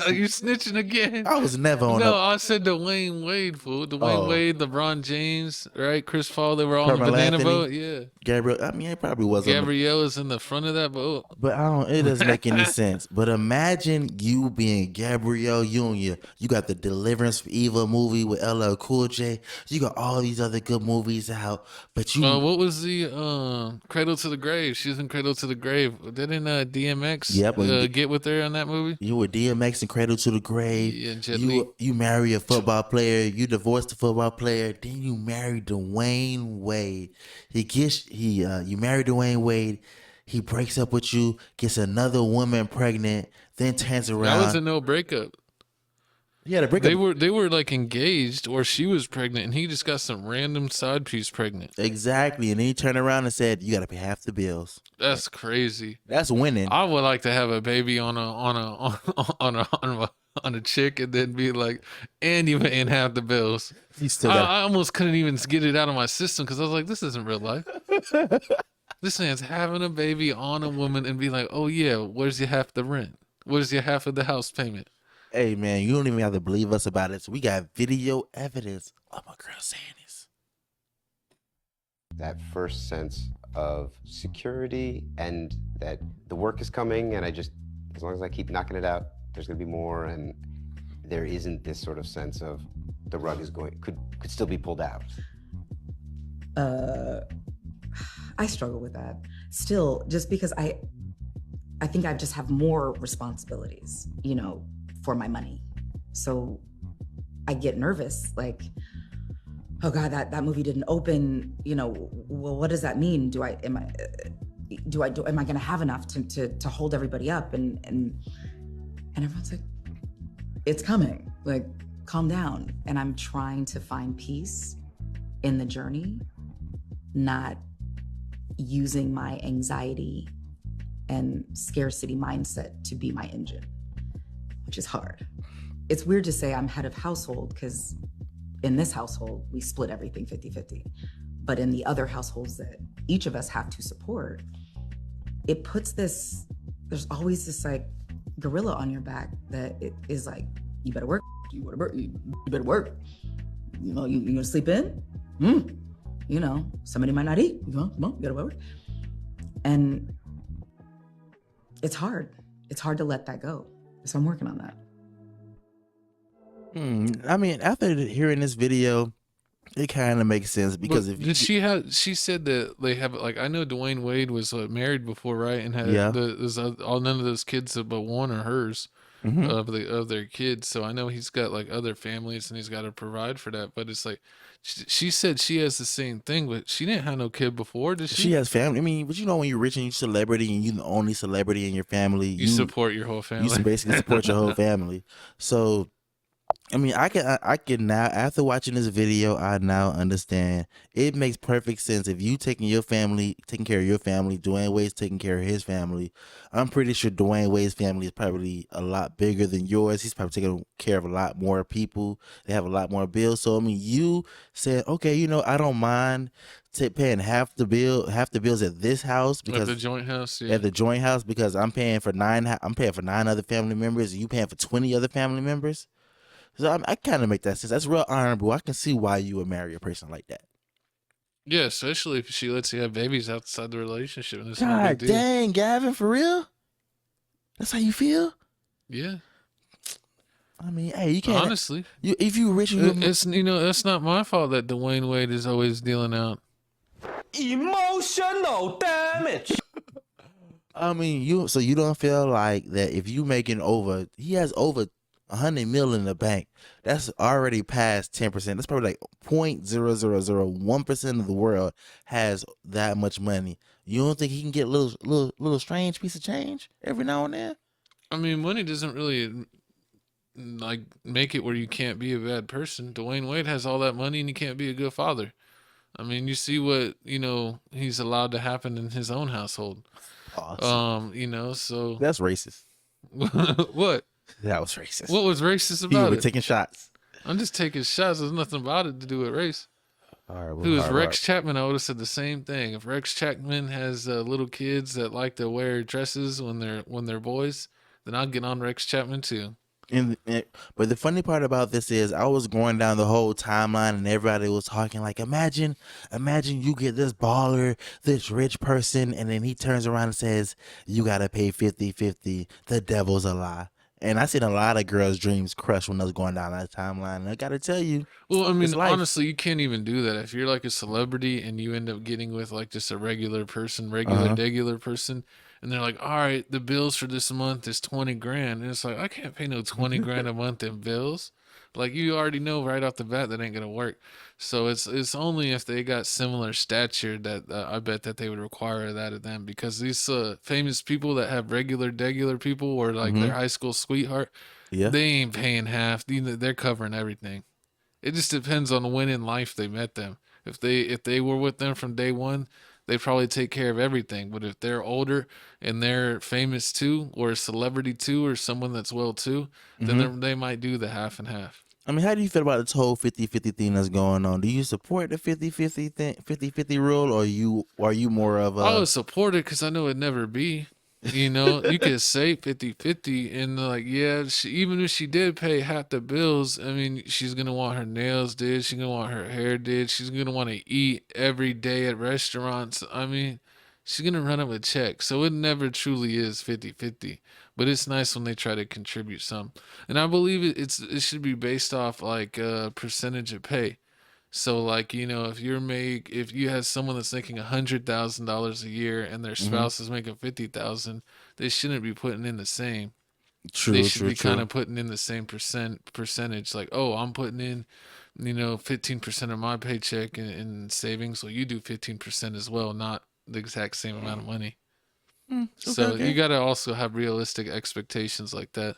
Are you snitching again? I was never on No, a I said Dwayne Wade, fool. Dwayne Oh. Wade, LeBron James, right? Chris Paul, they were all on the Carmelo banana Anthony. boat. Yeah. Gabriel. I mean, it probably was on the Gabrielle is in the front of that boat. But I don't. It doesn't make any sense. But imagine you being Gabrielle Union. You got the Deliverance for Eva movie with LL Cool J. You got all these other good movies out. But you, What was the Cradle to the Grave? She was in Cradle to the Grave. Didn't DMX Yep, get with her on that movie? you were DMX and Cradle to the Grave. Yeah, Jet Li. You marry a football player. You divorce the football player. Then you marry Dwayne Wade. You marry Dwayne Wade. He breaks up with you, gets another woman pregnant, then turns around. That was a no breakup. He had a breakup. They were like engaged, or she was pregnant, and he just got some random side piece pregnant. Exactly, and then he turned around and said, "You got to pay half the bills." That's crazy. That's winning. I would like to have a baby on a chick, and then be like, and you paying half the bills. He still got. I almost couldn't even get it out of my system because I was like, this isn't real life. This man's having a baby on a woman and be like, oh yeah, where's your half the rent? Where's your half of the house payment? Hey man, you don't even have to believe us about it. So we got video evidence of my girl saying this. That first sense of security and that the work is coming, and as long as I keep knocking it out, there's gonna be more, and there isn't this sort of sense of the rug is could still be pulled out. I struggle with that still, just because I think I just have more responsibilities, for my money. So I get nervous, like, oh God, that movie didn't open, well, what does that mean? Am I gonna have enough to hold everybody up? And everyone's like, it's coming, like, calm down. And I'm trying to find peace in the journey, not using my anxiety and scarcity mindset to be my engine, which is hard. It's weird to say I'm head of household, because in this household, we split everything 50-50. But in the other households that each of us have to support, it puts there's always this like gorilla on your back that it is like, you better work, you better work. You gonna sleep in? Somebody might not eat. Come on, you gotta work. And it's hard. It's hard to let that go. So I'm working on that. I mean, after hearing this video, it kind of makes sense because she said that they have, like, I know Dwayne Wade was married before, right? And had Yeah. none of those kids but one are hers. Of their kids, so I know he's got like other families and he's got to provide for that. But it's like she said she has the same thing, but she didn't have no kid before, did she? She has family. I mean, but when you're rich and you're a celebrity and you're the only celebrity in your family, you support your whole family. You basically support your whole family. So, I mean, I can now, after watching this video, I now understand. It makes perfect sense. If you taking care of your family, Dwayne Wade's taking care of his family. I'm pretty sure Dwayne Wade's family is probably a lot bigger than yours. He's probably taking care of a lot more people. They have a lot more bills. So, I mean, you said, okay, I don't mind paying half the bills at this house, because at the joint house, yeah. At the joint house, because I'm paying for 9 other family members, and you paying for 20 other family members. So I kind of make that sense. That's real honorable. I can see why you would marry a person like that. Yeah, especially if she lets you have babies outside the relationship. And God dang, Gavin, for real? That's how you feel? Yeah. I mean, hey, you can't. Honestly, if you rich, it's that's not my fault that Dwayne Wade is always dealing out emotional damage. I mean, you don't feel like that if you making he has over 100 million in the bank. That's already past 10%. That's probably like 0.0001% of the world has that much money. You don't think he can get a little strange piece of change every now and then? I mean, money doesn't really make it where you can't be a bad person. Dwayne Wade has all that money and he can't be a good father. I mean, you see what, he's allowed to happen in his own household. Awesome. So That's racist. what? That was racist. What was racist You about were it? taking shots. I'm just taking shots. There's nothing about it to do with race. All right, well, Who is all Rex right. Chapman? I would have said the same thing. If Rex Chapman has little kids that like to wear dresses when they're boys, then I'll get on Rex Chapman too. But the funny part about this is I was going down the whole timeline and everybody was talking like, imagine you get this baller, this rich person, and then he turns around and says, you got to pay 50-50. The devil's a lie. And I seen a lot of girls' dreams crushed when I was going down that timeline. And I got to tell you, Well, I mean, it's life. honestly, you can't even do that. If you're like a celebrity and you end up getting with like just a regular person, regular person, and they're like, all right, the bills for this month is 20 grand. And it's like, I can't pay no 20 grand a month in bills. Like, you already know right off the bat that ain't going to work. So it's only if they got similar stature that I bet that they would require that of them, because these famous people that have regular people or like their high school sweetheart, Yeah. they ain't paying half. They're covering everything. It just depends on when in life they met them. If they were with them from day one, they probably take care of everything. But if they're older and they're famous too, or a celebrity too, or someone that's well too, then they might do the half and half. I mean, how do you feel about this whole 50-50 thing that's going on? Do you support the 50-50 thing, 50-50 rule, or are you more of a... I would support it because I know it'd never be. You could say 50-50 and like, yeah, even if she did pay half the bills, I mean, she's going to want her nails did. She's going to want her hair did. She's going to want to eat every day at restaurants. I mean, she's going to run up a check. So it never truly is 50-50. But it's nice when they try to contribute some. And I believe it should be based off like a percentage of pay. So like, if you have someone that's making $100,000 a year and their spouse is making 50,000, they shouldn't be putting in the same. They should be kind of putting in the same percentage. Like, oh, I'm putting in, 15% of my paycheck in savings, so you do 15% as well, not the exact same amount of money. So you got to also have realistic expectations like that.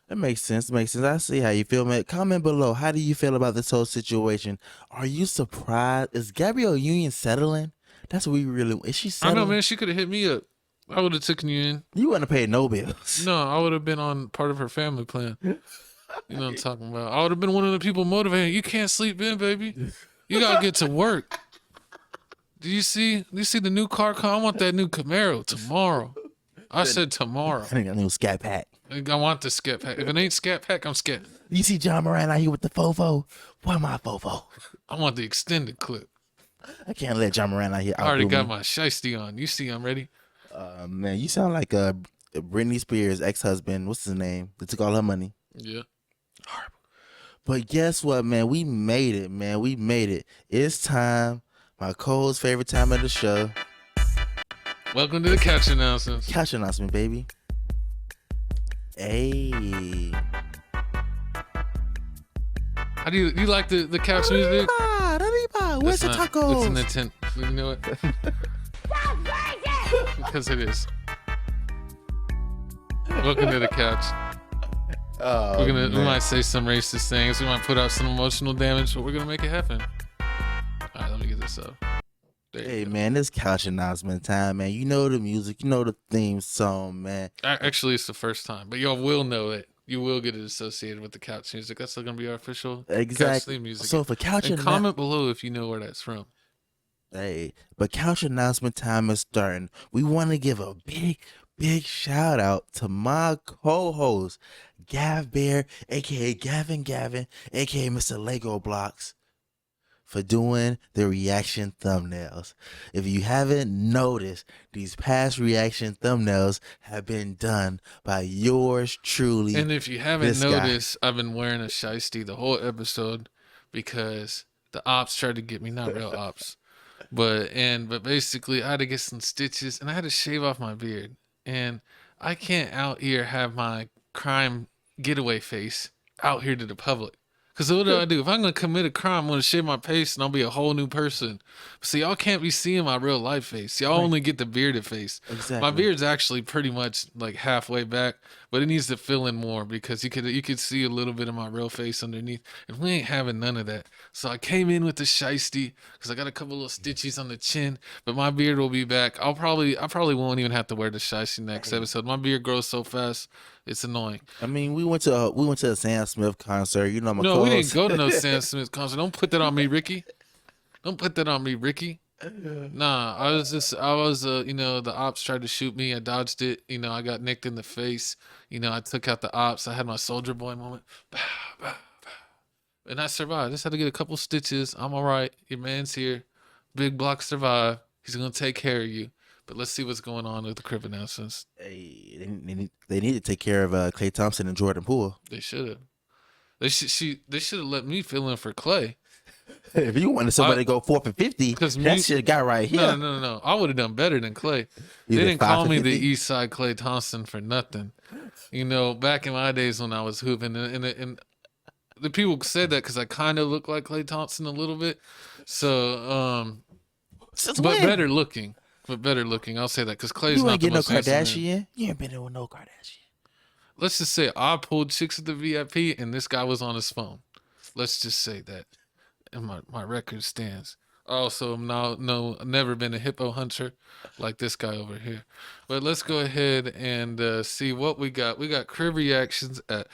That makes sense. I see how you feel, man. Comment below. How do you feel about this whole situation? Are you surprised? Is Gabrielle Union settling? That's what we really... Is she settling? I know, man. She could have hit me up. I would have taken you in. You wouldn't have paid no bills. No, I would have been on part of her family plan. You know what I'm talking about. I would have been one of the people motivating. You can't sleep in, baby. You got to get to work. Do you see the new car? I want that new Camaro tomorrow. I said tomorrow. I think that new Scat Pack. I want the Scat Pack. If it ain't Scat Pack, I'm scared. You see John Morant out here with the fofo? Where my fofo? I want the extended clip. I can't let John Morant out here. I already got my shiesty on. You see, I'm ready. Man, you sound like Britney Spears' ex-husband. What's his name? That took all her money. Yeah. Horrible. But guess what, man? We made it, man. We made it. It's time. My co-host's favorite time of the show. Welcome to the couch announcements. Couch announcement, baby. Hey. How do you like the couch music? Where's the tacos? It's an intent. You know what? Because it is. Welcome to the couch. Oh, we man. might say some racist things. We might put out some emotional damage, but we're gonna make it happen. All right, let me get this up. Hey, man, it's couch announcement time, man. You know the music, you know the theme song, man. Actually, it's the first time, but y'all will know it. You will get it associated with the couch music. That's still gonna be our official couch theme music. So for couch and comment below if you know where that's from. Hey, but couch announcement time is starting. We want to give a big shout out to my co-host, Gav Bear, aka Gavin, aka Mr. Lego Blocks, for doing the reaction thumbnails. If you haven't noticed, these past reaction thumbnails have been done by yours truly. And if you haven't noticed, I've been wearing a shiesty the whole episode because the ops tried to get me, not real ops. But basically I had to get some stitches and I had to shave off my beard. And I can't out here have my crime getaway face out here to the public. Because what do I do? If I'm going to commit a crime, I'm going to shave my face and I'll be a whole new person. So y'all can't be seeing my real life face. Y'all only get the bearded face. Exactly. My beard's actually pretty much like halfway back, but it needs to fill in more because you could see a little bit of my real face underneath, and we ain't having none of that. So I came in with the shiesty because I got a couple little stitches on the chin, but my beard will be back. I probably won't even have to wear the shiesty next episode. My beard grows so fast, it's annoying. I mean, we went to a Sam Smith concert. You know, my No, we didn't co-host. go to no Sam Smith concert. Don't put that on me, Ricky. Don't put that on me, Ricky. Nah, the ops tried to shoot me. I dodged it. I got nicked in the face. I took out the ops. I had my soldier boy moment. Bow, bow, bow. And I survived. Just had to get a couple stitches. I'm all right. Your man's here. Big Block survived. He's going to take care of you. But let's see what's going on with the crib announcements. Hey, they need to take care of Klay Thompson and Jordan Poole. They should have. They should have let me fill in for Klay. If you wanted somebody to go 4 for 50, that's your guy right here. No. I would have done better than Klay. They Either didn't 5 call for me 50? the East Side Klay Thompson for nothing. Back in my days when I was hooping, and the people said that because I kind of look like Klay Thompson a little bit. So, but better looking. I'll say that because Klay's You not ain't the get no most handsome man. Kardashian. You ain't been there with no Kardashian. Let's just say I pulled chicks at the VIP and this guy was on his phone. Let's just say that. And my record stands. Also, never been a hippo hunter like this guy over here. But let's go ahead and see what we got. We got crib reactions at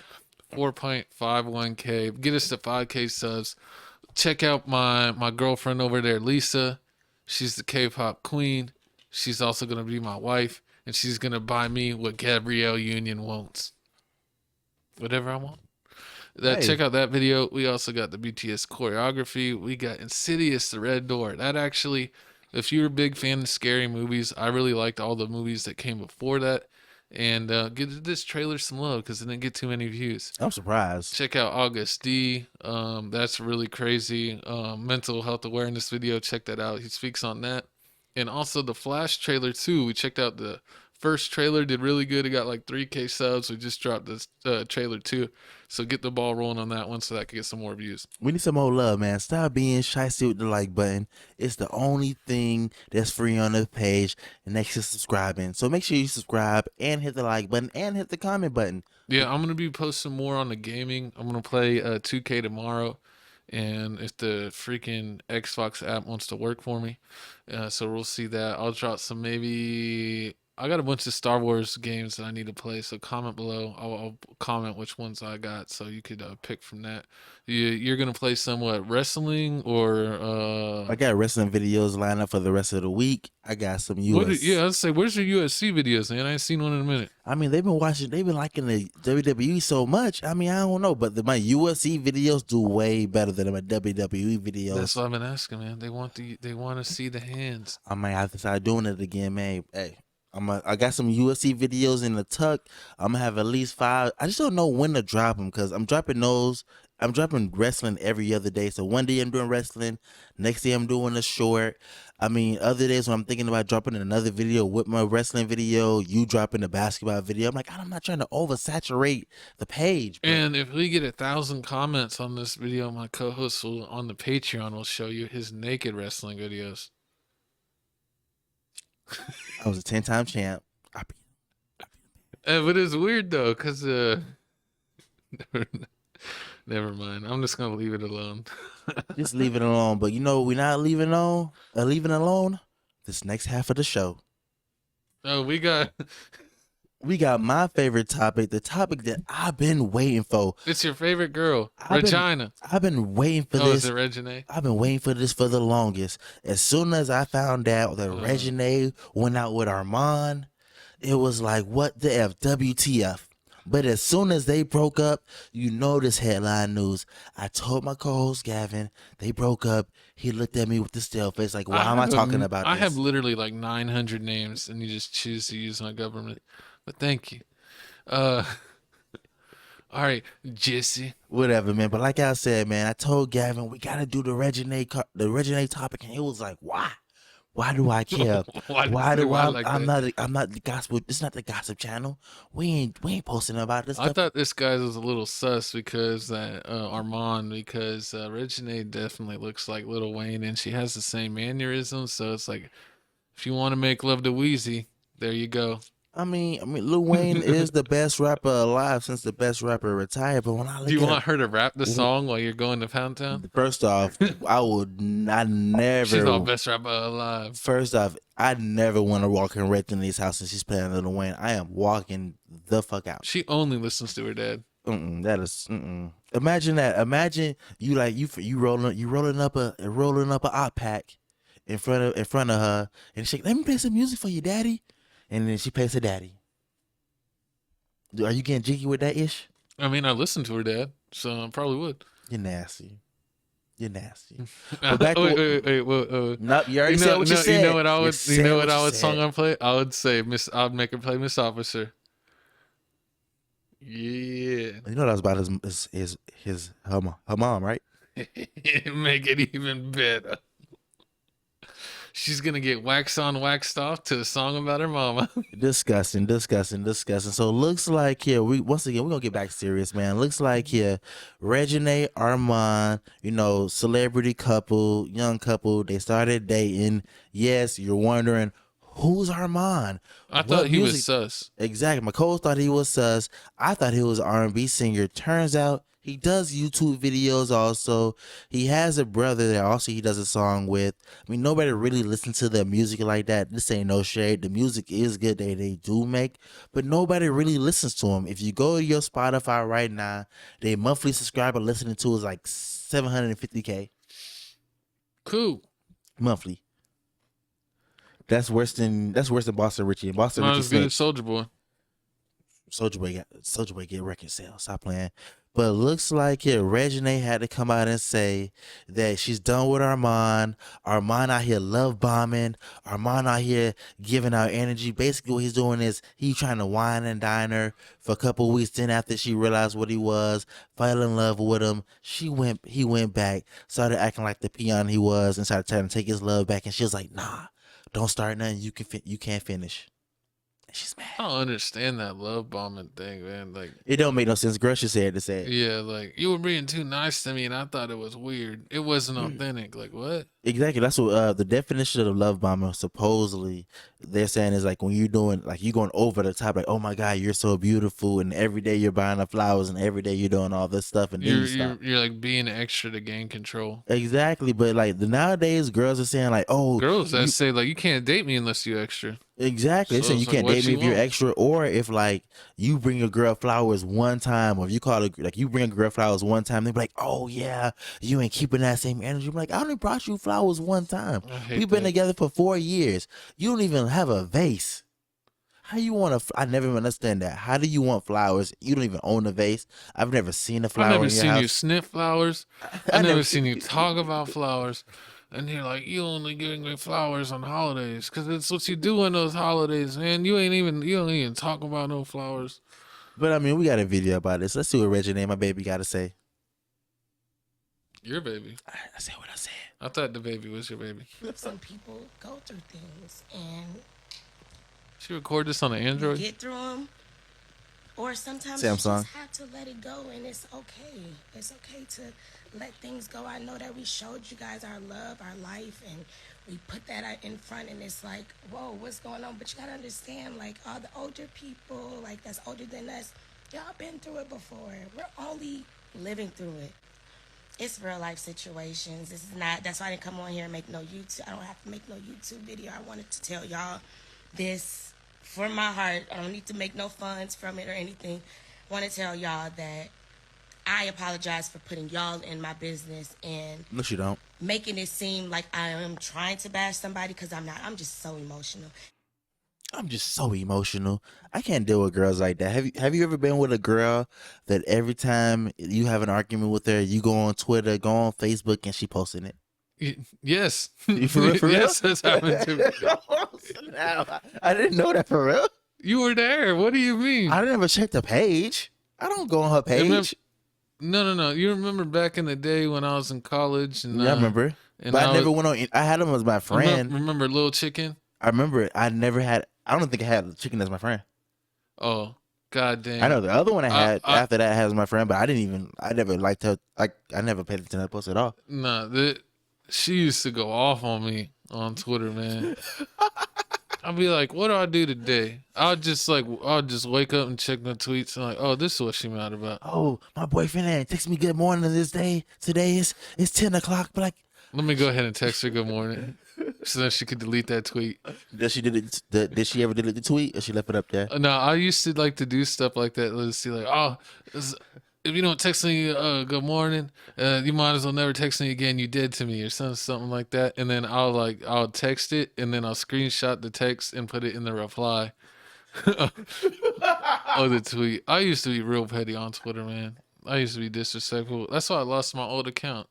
4.51K. Get us to 5K subs. Check out my girlfriend over there, Lisa. She's the K-pop queen. She's also going to be my wife. And she's going to buy me what Gabrielle Union wants. Whatever I want. Hey. Check out that video. We also got the BTS choreography. We got Insidious, The Red Door. That actually, if you're a big fan of scary movies, I really liked all the movies that came before that. And give this trailer some love because it didn't get too many views. I'm surprised. Check out August D. That's really crazy. Mental health awareness video. Check that out. He speaks on that. And also the Flash trailer too. We checked out the first trailer, did really good. It got like 3K subs. We just dropped this trailer too. So get the ball rolling on that one so that I can get some more views. We need some more love, man. Stop being shysty with the like button. It's the only thing that's free on the page and next to subscribing. So make sure you subscribe and hit the like button and hit the comment button. Yeah, I'm going to be posting more on the gaming. I'm going to play 2K tomorrow. And if the freaking Xbox app wants to work for me. So we'll see that. I'll drop some maybe... I got a bunch of Star Wars games that I need to play, so comment below. I'll comment which ones I got, so you could pick from that. You're gonna play somewhat wrestling or? I got wrestling videos lined up for the rest of the week. I got some UFC. I'd say, where's your UFC videos, man? I ain't seen one in a minute. I mean, they've been liking the WWE so much. I mean, I don't know, but my UFC videos do way better than my WWE videos. That's what I've been asking, man. They want to see the hands. I might have to start doing it again, man. Hey. I got some UFC videos in the tuck. I'm gonna have at least 5. I just don't know when to drop them because I'm dropping wrestling every other day. So one day I'm doing wrestling, next day I'm doing a short. I mean, other days when I'm thinking about dropping another video with my wrestling video, you dropping a basketball video. I'm like, I'm not trying to oversaturate the page. But... And if we get 1,000 comments on this video, my co-host on the Patreon will show you his naked wrestling videos. I was a 10-time champ. But it's weird though, cause never mind. I'm just gonna leave it alone. Just leave it alone. But we're not leaving alone. This next half of the show. Oh, we got my favorite topic, the topic that I've been waiting for. It's your favorite girl, Regina. I've been waiting for this. Oh, is it Regina? I've been waiting for this for the longest. As soon as I found out that Regina went out with Armand, it was like, what the F, WTF. But as soon as they broke up, this headline news. I told my co-host Gavin, they broke up. He looked at me with the stale face like, why am I talking about this? I have literally like 900 names, and you just choose to use my government. But thank you. All right, Jesse. Whatever, man. But like I said, man, I told Gavin we gotta do the Regina topic, and he was like, "Why? Why do I care? Why do I? Like I'm not the gospel. It's not the gossip channel. We ain't posting about this. I thought this guy was a little sus because Armand, because Regina definitely looks like Lil Wayne, and she has the same mannerisms. So it's like, if you want to make love to Wheezy, there you go. I mean, Lil Wayne is the best rapper alive since the best rapper retired. But when I look Do you at want her to rap the song while you're going to Pound Town? first off, I She's our never. best rapper alive. First off, I never want to walk in Red Denny's house and she's playing Lil Wayne. I am walking the fuck out. She only listens to her dad. That is. Imagine that. Imagine you like you rolling up a op pack in front of her and she, let me play some music for you, daddy, and then she plays her daddy. Are you getting jiggy with that ish? I mean, I listen to her dad, so I probably would. You're nasty. You're nasty. Wait. Nope, you already said what you said. You know what I would? You know what I would said. song I'd play? I would say I'd make her play Miss Officer. Yeah. You know that was about her mom, right? Make it even better. She's gonna get wax on, waxed off to a song about her mama. Disgusting. So looks like here we're gonna get back serious, man. Looks like here Regine Armand, celebrity couple, young couple, they started dating. Yes, you're wondering who's Armand? I thought he was sus. Exactly. My co thought he was sus. I thought he was an R&B singer. Turns out he does YouTube videos also. He has a brother that also he does a song with. I mean, nobody really listens to their music like that. This ain't no shade. The music is good that they do make, but nobody really listens to him. If you go to your Spotify right now, their monthly subscriber listening to is like 750K. Cool. Monthly. That's worse than Boston Richie. And Boston Not Richie as good said, as Soulja Boy. Soulja Boy get record sales. Stop playing. But it looks like Regine had to come out and say that she's done with Armand. Armand out here love bombing. Armand out here giving out energy. Basically, what he's doing is he trying to wine and dine her for a couple of weeks. Then after she realized what he was, fell in love with him, he went back, started acting like the peon he was, and started trying to take his love back. And she was like, "Nah, don't start nothing. You can't finish." She's mad. I don't understand that love bombing thing, man. Like, it don't make no sense. Girl, she said to say it. Yeah, like you were being too nice to me, and I thought it was weird. It wasn't authentic. Like what? Exactly. That's what the definition of love bombing supposedly they're saying is like when you're doing like you going over the top, like, oh my God, you're so beautiful, and every day you're buying her flowers, and every day you're doing all this stuff, and then you stop. You're like being extra to gain control. Exactly, but like nowadays girls are saying like, oh, girls that say like you can't date me unless you extra. Exactly. They say you can't date me if you're extra, or if like you bring a girl flowers one time, or if you call it like you bring a girl flowers one time, they be like, oh yeah, you ain't keeping that same energy. I'm like, I only brought you flowers one time. We've been together for 4 years. You don't even have a vase. How you want to? I never understand that. How do you want flowers? You don't even own a vase. I've never seen a flower. I've never in your seen house. you sniff flowers. I've never seen you talk about flowers. And you're like, you only giving me flowers on holidays because it's what you do on those holidays, man. You don't even talk about no flowers. But I mean, we got a video about this. Let's see what Reggie, my baby, got to say. Your baby. I said what I said. I thought the baby was your baby. Some people go through things and she record this on an Android. Get through them, or sometimes Samsung. you just have to let it go, and it's okay. It's okay to let things go. I know that we showed you guys our love, our life, and we put that out in front, and it's like, whoa, what's going on? But you gotta understand, like all the older people, like that's older than us, y'all been through it before. We're only living through it. It's real life situations. This is not. That's why I didn't come on here and make no YouTube. I don't have to make no YouTube video. I wanted to tell y'all this from my heart. I don't need to make no funds from it or anything. I want to tell y'all that I apologize for putting y'all in my business and No, you don't. making it seem like I am trying to bash somebody, because I'm not. I'm just so emotional. I'm just so emotional. I can't deal with girls like that. Have you ever been with a girl that every time you have an argument with her, you go on Twitter, go on Facebook, and she posting it? Yes. You for real? Yes, that's happened to me. I didn't know that for real. You were there. What do you mean? I never checked the page. I don't go on her page. No. You remember back in the day when I was in college? And Yeah, I remember. And But I never went on. I had him as my friend. Remember Little Chicken? I remember. I never had. I don't think I had Chicken as my friend. Oh, god damn. I know the other one I had after that has my friend, but I never liked her. Like, I never paid attention to that post at all. Nah, she used to go off on me on Twitter, man. I'll be like, what do I do today? I'll just wake up and check my tweets and like, oh, this is what she mad about. Oh, my boyfriend had text me good morning this day. Today it's 10 o'clock. But like, Let me go ahead and text her good morning, so that she could delete that tweet. did she ever delete the tweet, or she left it up there? No, I used to like to do stuff like that. Let's see, like, oh, if you don't text me good morning, you might as well never text me again. You dead to me, or something like that. And then I'll text it, and then I'll screenshot the text and put it in the reply of the tweet. I used to be real petty on Twitter, man. I used to be disrespectful. That's why I lost my old account.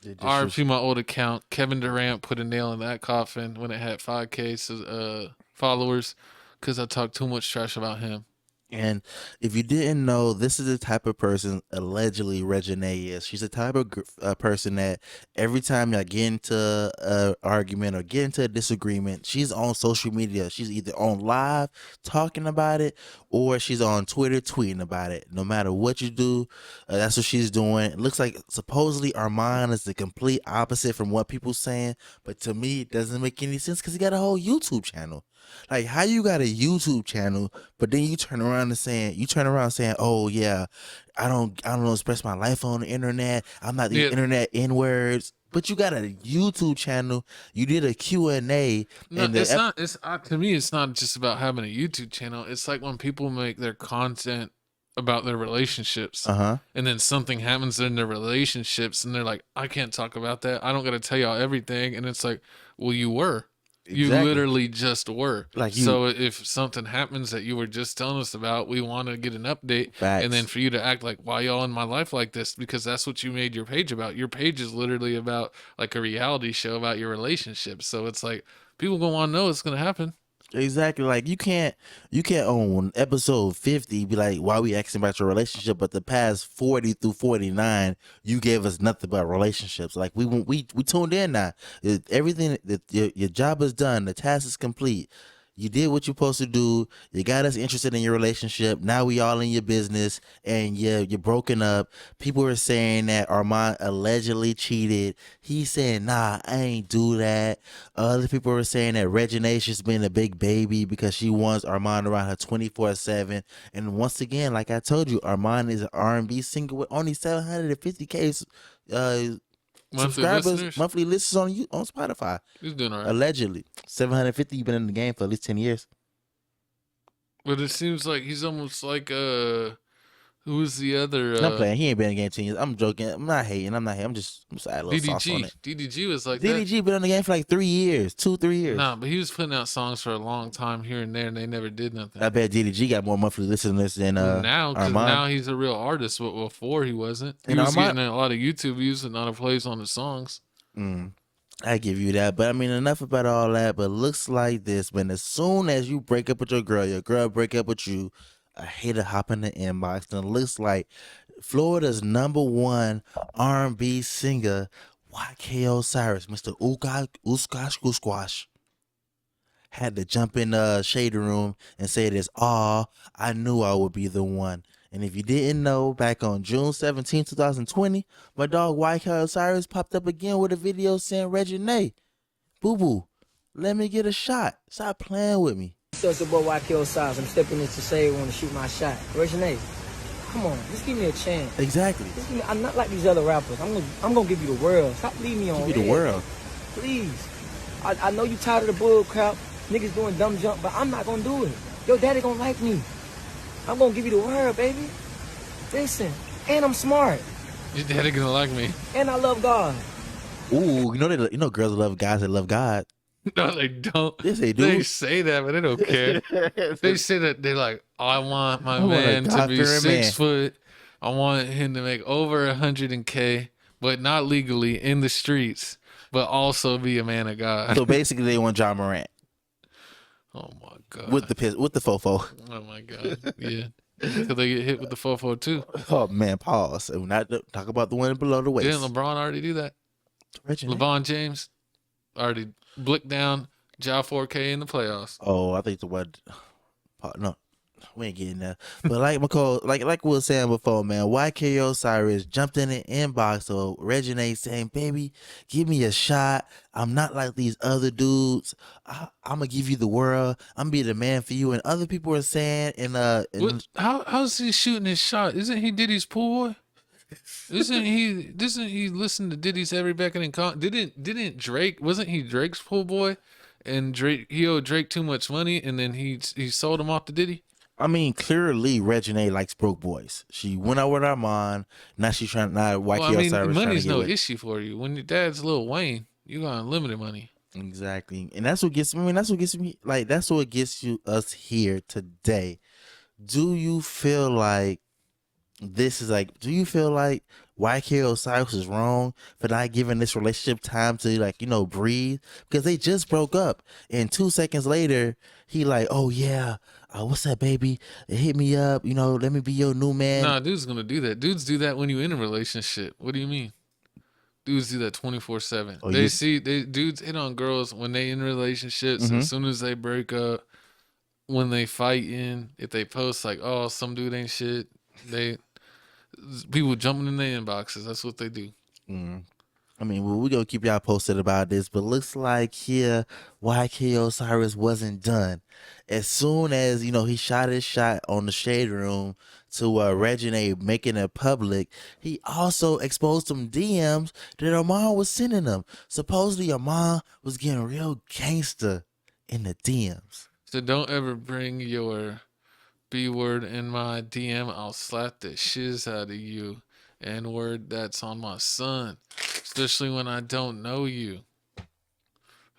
RP my old account. Kevin Durant put a nail in that coffin when it had 5K followers because I talked too much trash about him. And if you didn't know, this is the type of person allegedly Reginae is. She's the type of person that every time y'all get into an argument or get into a disagreement, she's on social media. She's either on live talking about it, or she's on Twitter tweeting about it. No matter what you do, that's what she's doing. It looks like supposedly Armand is the complete opposite from what people saying, but to me, it doesn't make any sense because he got a whole YouTube channel. Like, how you got a YouTube channel, but then you turn around saying, "Oh yeah, I don't express my life on the internet. I'm not the internet N-words." But you got a YouTube channel. You did a Q&A. No, to me, it's not just about having a YouTube channel. It's like when people make their content about their relationships, and then something happens in their relationships, and they're like, "I can't talk about that. I don't got to tell y'all everything." And it's like, well, you were. You literally just were. So if something happens that you were just telling us about, we want to get an update. Facts. And then for you to act like, why y'all in my life like this? Because that's what you made your page about. Your page is literally about like a reality show about your relationship. So it's like, people gonna want to know what's gonna happen. Exactly. Like you can't on episode 50 be like, why we asking about your relationship, but the past 40 through 49 you gave us nothing but relationships. Like we tuned in now. Everything that your job is done, the task is complete. You did what you're supposed to do. You got us interested in your relationship. Now we all in your business, and you're broken up. People were saying that Armand allegedly cheated. He's saying, nah, I ain't do that. Other people were saying that Reginae just been a big baby because she wants Armand around her 24/7. And once again, like I told you, Armand is an R&B singer with only 750K monthly listeners on Spotify. He's doing all right. Allegedly 750. You've been in the game for at least 10 years. But it seems like he's almost like who was the other? I'm playing. He ain't been in the game 10 years. I'm joking. I'm not hating. I'm just a little sauce on it. DDG was like DDG been in the game for like 3 years, 2-3 years. Nah, but he was putting out songs for a long time here and there, and they never did nothing. I bet DDG got more monthly listeners than now he's a real artist. But before he wasn't. He was getting a lot of YouTube views and not a plays on the songs. I give you that, but I mean, enough about all that. But looks like this, man. As soon as you break up with your girl break up with you, a hater hop in the inbox, and it looks like Florida's #1 R&B singer, YK Osiris, Mr. Uskash, had to jump in the shade room and say this, I knew I would be the one. And if you didn't know, back on June 17, 2020, my dog YK Osiris popped up again with a video saying, Reginae, boo-boo, let me get a shot. Stop playing with me. So it's your boy YK Osiris. I'm stepping into shade, want to shoot my shot. Reginae, come on, just give me a chance. Exactly. I'm not like these other rappers. I'm gonna give you the world. Stop leaving me on. Give you the world. Please. I know you tired of the bull crap, niggas doing dumb jump, but I'm not gonna do it. Your daddy gonna like me. I'm gonna give you the world, baby. Listen, and I'm smart. Your daddy gonna like me. And I love God. Ooh, you know girls love guys that love God. No, they don't. Yes, they do. They say that, but they don't care. They say that they're like, I want my man to be 6 foot. I want him to make over 100K, but not legally in the streets, but also be a man of God. So basically, they want John Morant. Oh my God. With the fofo. Oh my God. Yeah. Until they get hit with the fofo too. Oh man, pause. We're not talk about the one below the waist. Didn't LeBron already do that? LeBron James already blicked down Ja 4K in the playoffs. Oh, I think the one. No. We ain't getting there. But like McCall, like we were saying before, man, YK Osiris jumped in the inbox of Regine saying, "Baby, give me a shot. I'm not like these other dudes. I'm gonna give you the world. I'm gonna be the man for you." And other people are saying, What? How's he shooting his shot? Isn't he Diddy's pool boy? Doesn't he listen to Diddy's every beckoning call? Didn't Drake, wasn't he Drake's pool boy? And Drake, he owed Drake too much money, and then he sold him off to Diddy. I mean, clearly Regine likes broke boys. She went out with Armand. Now she's trying. Now YK Well, I mean, Osiris money's trying to no get issue for you. When your dad's Lil Wayne, you got unlimited money. exactly, and that's what gets. I mean, that's what gets me. Like that's what gets us here today. Do you feel like this is like? Do you feel like YK Osiris is wrong for not giving this relationship time to breathe? Because they just broke up, and 2 seconds later, he like, "Oh yeah, what's that, baby? Hit me up. Let me be your new man." Nah, dude's gonna do that. Dudes do that when you in a relationship. What do you mean? Dudes do that 24/7. Oh, Dudes hit on girls when they in relationships. Mhm. As soon as they break up, when they fighting, if they post like, "Oh, some dude ain't shit," people jumping in their inboxes. That's what they do. I mean, well, we're going to keep y'all posted about this, but looks like here YK Osiris wasn't done. As soon as, he shot his shot on the Shade Room to Regine making it public, he also exposed some DMs that Armand was sending him. Supposedly, Armand was getting real gangster in the DMs. So don't ever bring your B word in my DM. I'll slap the shiz out of you. N word, that's on my son, especially when I don't know you.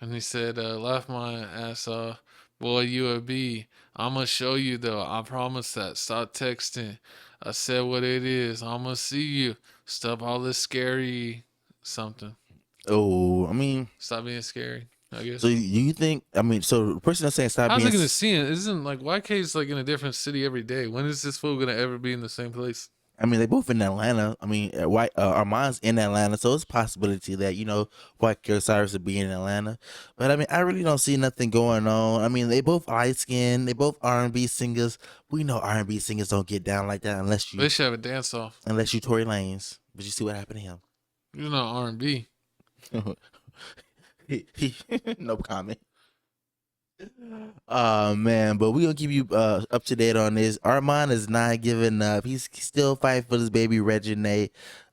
And he said, laugh my ass off. Boy, you a B. I'ma show you though. I promise that. Stop texting. I said what it is. I'ma see you. Stop all this scary something. Oh, I mean, Stop being scary, I guess. so you think, so the person that's saying stop How's being... he gonna see it? Isn't like YK's like in a different city every day. When is this fool gonna ever be in the same place? They both in Atlanta. Armand's in Atlanta, so it's a possibility that, YK Osiris would be in Atlanta. But, I really don't see nothing going on. They both light-skinned. They both R&B singers. We know R&B singers don't get down like that unless you... They should have a dance-off. Unless you Tory Lanez. But you see what happened to him. You're not R&B. No comment. Oh man, but we gonna keep you up to date on this. Armand is not giving up. He's still fighting for his baby Regine,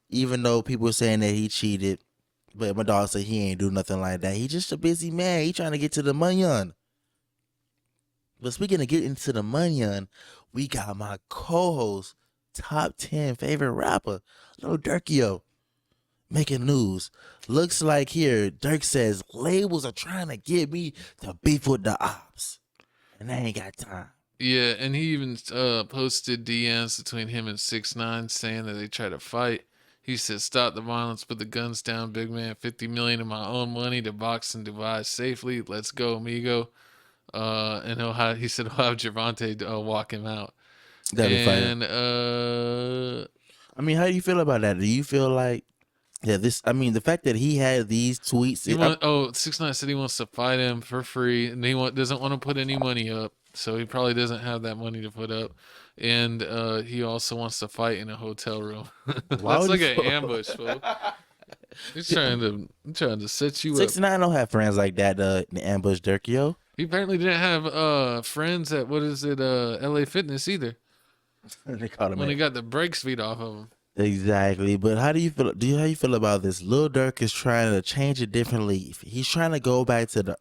even though people are saying that he cheated. But my dog said he ain't do nothing like that. He just a busy man. He trying to get to the money. But speaking of getting to the money, we got my co-host, top 10 favorite rapper, Lil Durkio, making news. Looks like here, Dirk says labels are trying to get me to beef with the ops, and they ain't got time. Yeah, and he even posted DMs between him and 6ix9ine saying that they try to fight. He said, "Stop the violence, put the guns down, big man. 50 million of my own money to box and divide safely. Let's go, amigo." And he said he'll have Gervonta walk him out. That'd be fine. And how do you feel about that? Do you feel like the fact that he had these tweets. 6ix9ine said he wants to fight him for free, and he doesn't want to put any money up, so he probably doesn't have that money to put up. And he also wants to fight in a hotel room. That's like an ambush, fool. He's trying to set you up. 6ix9ine don't have friends like that to ambush Durkio. He apparently didn't have friends at LA Fitness either. They called him when he got the brakes beat off of him. Exactly, but how do you feel? How you feel about this? Lil Durk is trying to change a different leaf. He's trying to go back to the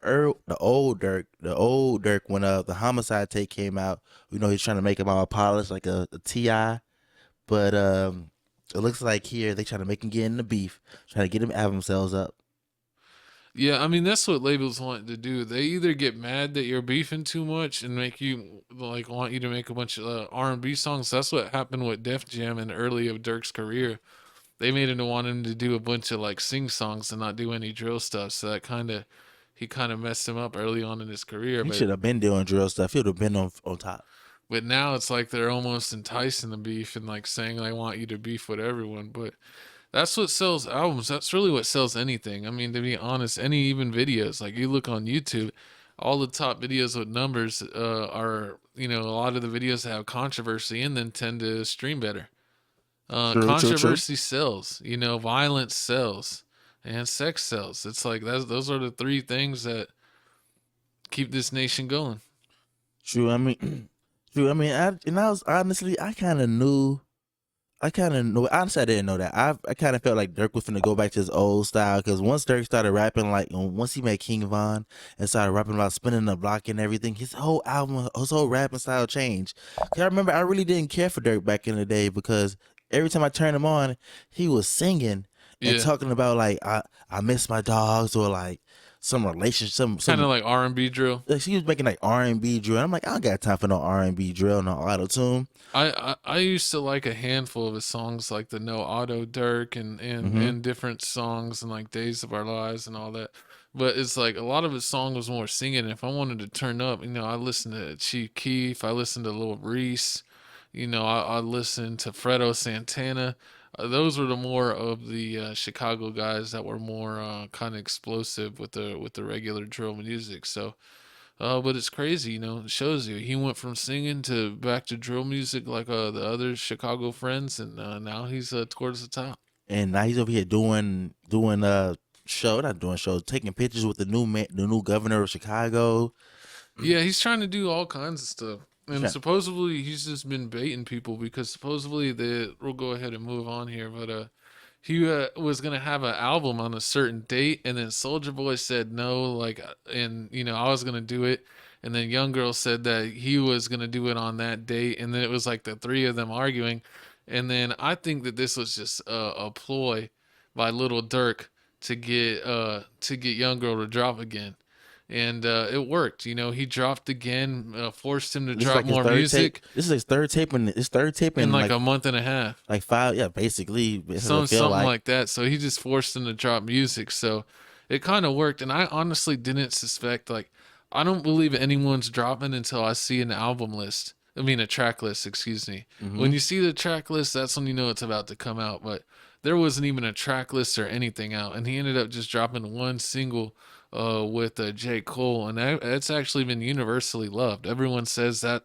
old Durk when the homicide tape came out. He's trying to make him all polished like a Ti, but it looks like here they trying to make him get in the beef, trying to get him to have themselves up. Yeah, that's what labels want to do. They either get mad that you're beefing too much and make you want you to make a bunch of R&B songs. That's what happened with Def Jam in early of Dirk's career. They made him to want him to do a bunch of sing songs and not do any drill stuff. So that he kind of messed him up early on in his career. He should have been doing drill stuff. He would have been on top. But now it's like they're almost enticing the beef and saying they want you to beef with everyone. But that's what sells albums. That's really what sells anything. To be honest, even videos. You look on YouTube, all the top videos with numbers are, you know, a lot of the videos that have controversy in them tend to stream better. True. Controversy sells, you know, violence sells, and sex sells. It's like those are the three things that keep this nation going. True. I mean, true. I mean, I was honestly, I kind of knew. Honestly, I didn't know that. I kind of felt like Dirk was finna go back to his old style, because once Dirk started rapping, like once he met King Von and started rapping about spinning the block and everything, his whole rapping style changed. 'Cause I remember I really didn't care for Dirk back in the day, because every time I turned him on, he was singing and talking about like I miss my dogs, or like some relationship, some kind of like R&B drill. Like he was making like R&B drill. I'm like, I don't got time for no R&B drill, no auto tune. I used to like a handful of his songs, like the No Auto Dirk and different songs, and like Days of Our Lives and all that. But it's like a lot of his song was more singing. If I wanted to turn up, you know, I listened to Chief Keef, I listened to Lil Reese, you know, I listened to Fredo Santana. Those were the more of the Chicago guys that were more kind of explosive with the regular drill music. So, but it's crazy, you know. It shows you he went from singing to back to drill music like the other Chicago friends, and now he's towards the top. And now he's over here doing shows, taking pictures with the new governor of Chicago. Yeah, he's trying to do all kinds of stuff. And supposedly he's just been baiting people, because supposedly we'll go ahead and move on here, but he was gonna have an album on a certain date, and then Soulja Boy said no, like, and you know, I was gonna do it, and then Young Girl said that he was gonna do it on that date, and then it was like the three of them arguing, and then I think that this was just a ploy by Little Dirk to get Young Girl to drop again. And it worked. You know, he dropped again, forced him to drop more music. This is his third tape in like a month and a half. Like 5, yeah, basically. Something like that. So he just forced him to drop music. So it kind of worked. And I honestly didn't suspect, like, I don't believe anyone's dropping until I see an album list. I mean, a track list, excuse me. When you see the track list, that's when you know it's about to come out. But there wasn't even a track list or anything out. And he ended up just dropping one single with J. Cole, and that's actually been universally loved. Everyone says that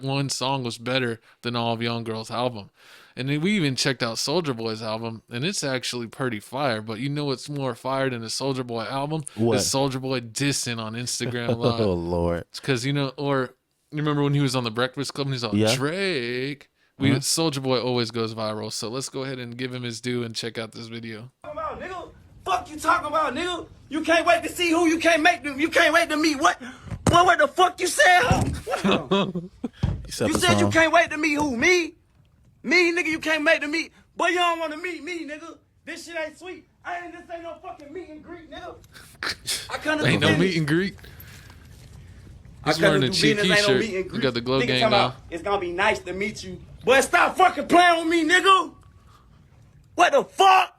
one song was better than all of Young Girl's album. And then we even checked out Soulja Boy's album, and it's actually pretty fire. But you know what's more fire than a Soulja Boy album? What? Is Soulja Boy dissing on Instagram Live. Oh Lord! Because you know, or you remember when he was on the Breakfast Club and he's all Drake. Soulja Boy always goes viral. So let's go ahead and give him his due and check out this video. Fuck you talking about, nigga? You can't wait to see who you can't make them. You can't wait to meet what? What the fuck you said? You said you can't wait to meet who? Me, nigga. You can't wait to meet. Boy, you don't want to meet me, nigga. This shit ain't sweet. This ain't no fucking meet and greet, nigga. I couldn't ain't no meet and greet. He's wearing a cheap t-shirt. You got the glow gang on. It's gonna be nice to meet you. Boy, stop fucking playing with me, nigga. What the fuck?